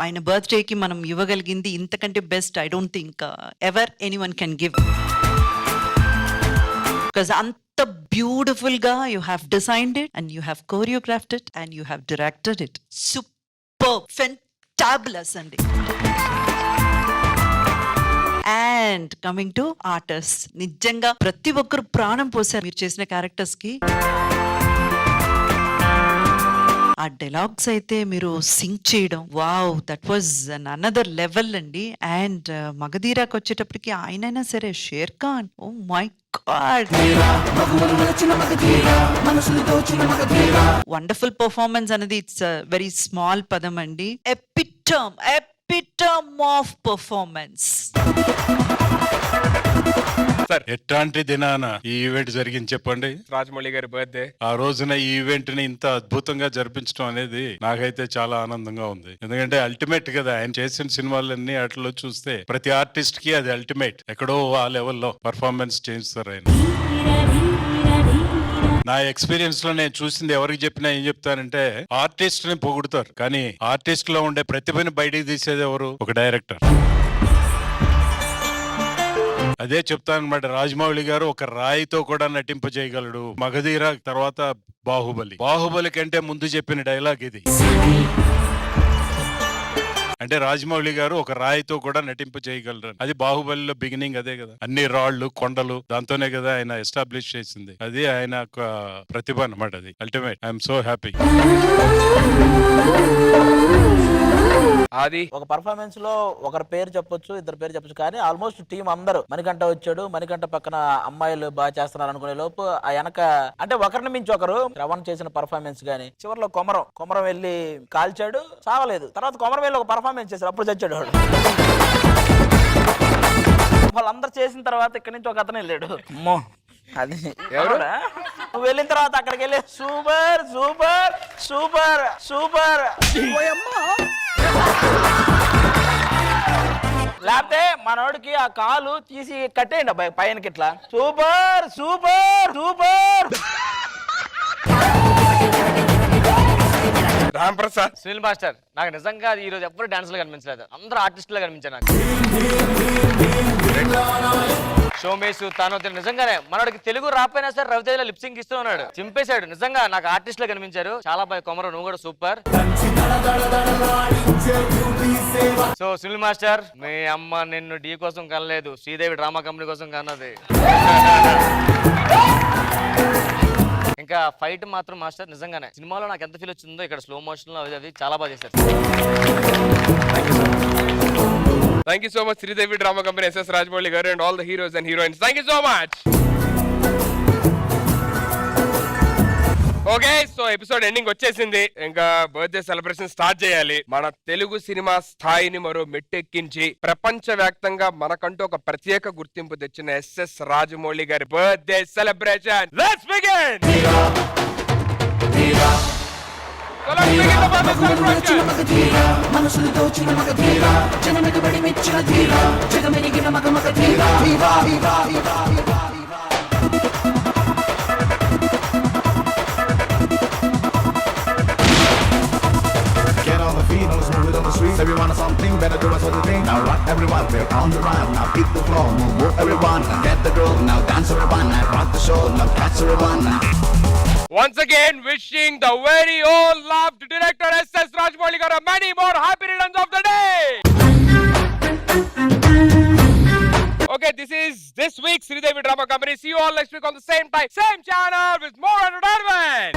ఆయన బర్త్డే కి మనం ఇవ్వగలిగింది ఇంతకంటే best I don't think ever anyone can give. Because అంత బ్యూటిఫుల్ గా you have designed it and you have choreographed it and you have directed it. Super fantabulous అండి. And coming to artist, నిజంగా ప్రతి ఒక్కరు ప్రాణం పోసారు మీరు చేసిన క్యారెక్టర్స్ కి. ఆ డైలాగ్స్ అయితే మీరు సింక్ చేయడం, wow, that was another level అండి. అండ్ మగధీరాకి వచ్చేటప్పటికి ఆయనైనా సరే, Sher Khan, oh my god, wonderful performance అనేది ఇట్స్ వెరీ స్మాల్ పదం అండి. Epitome of performance. ఎట్లాంటి దినాన ఈ ఈవెంట్ జరిగింది చెప్పండి. రాజమౌళి గారి బర్త్డే ఆ రోజున ఈ ఈవెంట్ ని ఇంత అద్భుతంగా జరిపించడం అనేది నాకైతే చాలా ఆనందంగా ఉంది. ఎందుకంటే అల్టిమేట్ కదా, ఆయన చేసిన సినిమాలన్నీ వాటిలో చూస్తే ప్రతి ఆర్టిస్ట్ కి అది అల్టిమేట్. ఎక్కడో ఆ లెవెల్లో పర్ఫార్మెన్స్ చేస్తారు ఆయన. నా ఎక్స్పీరియన్స్ లో నేను చూసింది, ఎవరికి చెప్పినా ఏం చెప్తానంటే ఆర్టిస్ట్ ని పొగుడుతారు, కానీ ఆర్టిస్ట్ లో ఉండే ప్రతిభని బయటికి తీసేది ఎవరు? ఒక డైరెక్టర్. అదే చెప్తానన్నమాట. రాజమౌళి గారు ఒక రాయితో కూడా నటింపజేయగలడు. మగధీర తర్వాత బాహుబలి కంటే ముందు చెప్పిన డైలాగ్ ఇది. అంటే రాజమౌళి గారు ఒక రాయితో కూడా నటింపు చేయగలరు. అది బాహుబలిలో బిగినింగ్ అదే కదా, అన్ని రాళ్లు కొండలు, దాంతోనే కదా ఆయన ఎస్టాబ్లిష్ చేసింది. అది ఆయన ప్రతిభ అన్నమాట. అది అల్టిమేట్. I'm so happy. అది ఒక పర్ఫార్మెన్స్ లో ఒకరి పేరు చెప్పొచ్చు, ఇద్దరు పేరు చెప్పొచ్చు, కానీ ఆల్మోస్ట్ టీం అందరూ, మణికంఠ వచ్చాడు, మణికంఠ పక్కన అమ్మాయిలు బాగా చేస్తున్నారు అనుకునే లోపు ఆ వెనక అంటే ఒకరిని మించి ఒకరు. శ్రవణ్ చేసిన పర్ఫార్మెన్స్ గానీ, చివరిలో కొమరం వెళ్ళి కాల్చాడు, చావలేదు. తర్వాత కొమరం వెళ్ళి ఒక పర్ఫార్మెన్స్ చేశాడు, అప్పుడు చచ్చాడు వాడు. వాళ్ళందరూ చేసిన తర్వాత ఇక్కడి నుంచి ఒక అతను వెళ్ళాడు. అమ్మో అది ఎవరు? ఎవరా? నువ్వు వెళ్ళిన తర్వాత అక్కడికి వెళ్ళి సూపర్ సూపర్ సూపర్ సూపర్ లేకపోతే మనోడికి ఆ కాలు తీసి కట్టేయండి అబ్బాయి పైనకి ఇట్లా super super super. Ram Prasad, Sunil master, నాకు నిజంగా ఈ రోజు ఎవ్వరు డాన్సులు కనిపించలేదు, అందరూ ఆర్టిస్టులు కనిపించారు నాకు. సోమేష్ తాను నిజంగానే మనోడికి తెలుగు రాకపోయినా సరే రవితేజ లిప్సింగ్ ఇస్తూ ఉన్నాడు, చింపేశాడు. నిజంగా నాకు ఆర్టిస్టులు కనిపించారు, చాలా బాగా. కొమర నువ్వు కూడా సూపర్. సో సునీల్ మాస్టర్, మీ అమ్మ నిన్ను డి కోసం కనలేదు, శ్రీదేవి డ్రామా కంపెనీ కోసం కన్నది. ఇంకా ఫైట్ మాత్రం మాస్టర్ నిజంగానే సినిమాలో నాకు ఎంత ఫీల్ వచ్చిందో ఇక్కడ స్లో మోషన్ లో అది చాలా బాగా చేశారు. Thank you so much Sridevi drama company, S S Rajamouli గారు and all the heroes and heroines. Thank you so much. Okay, so episode ending వచ్చేసింది. ఇంకా బర్త్డే సెలబ్రేషన్ స్టార్ట్ చేయాలి. మన తెలుగు సినిమా స్థాయిని మరో మెట్టెక్కించి ప్రపంచ వ్యాప్తంగా మనకంటూ ఒక ప్రత్యేక గుర్తింపు తెచ్చిన ఎస్ఎస్ రాజమౌళి గారి బర్త్డే సెలబ్రేషన్. Let's begin. మనసులు దోచిన మగ ధీరా, జనమికి బడి మెచ్చిన ధీరా, జగమెరిగిన మగ మగ ధీరా, ధీరా ధీరా ధీరా ధీరా. Get on the feet, on the smooth, on the street. Everyone has something better do us other thing. Now rock everyone, we're on the run. Now beat the floor, move everyone. Get the groove, now dance everyone. Now rock the show, now catch everyone. Once again, wishing the very old loved director S.S. Rajamouli garu many more happy returns of the day. Okay, this is this week's Sridevi Drama Company. See you all next week on the same time, same channel with more entertainment.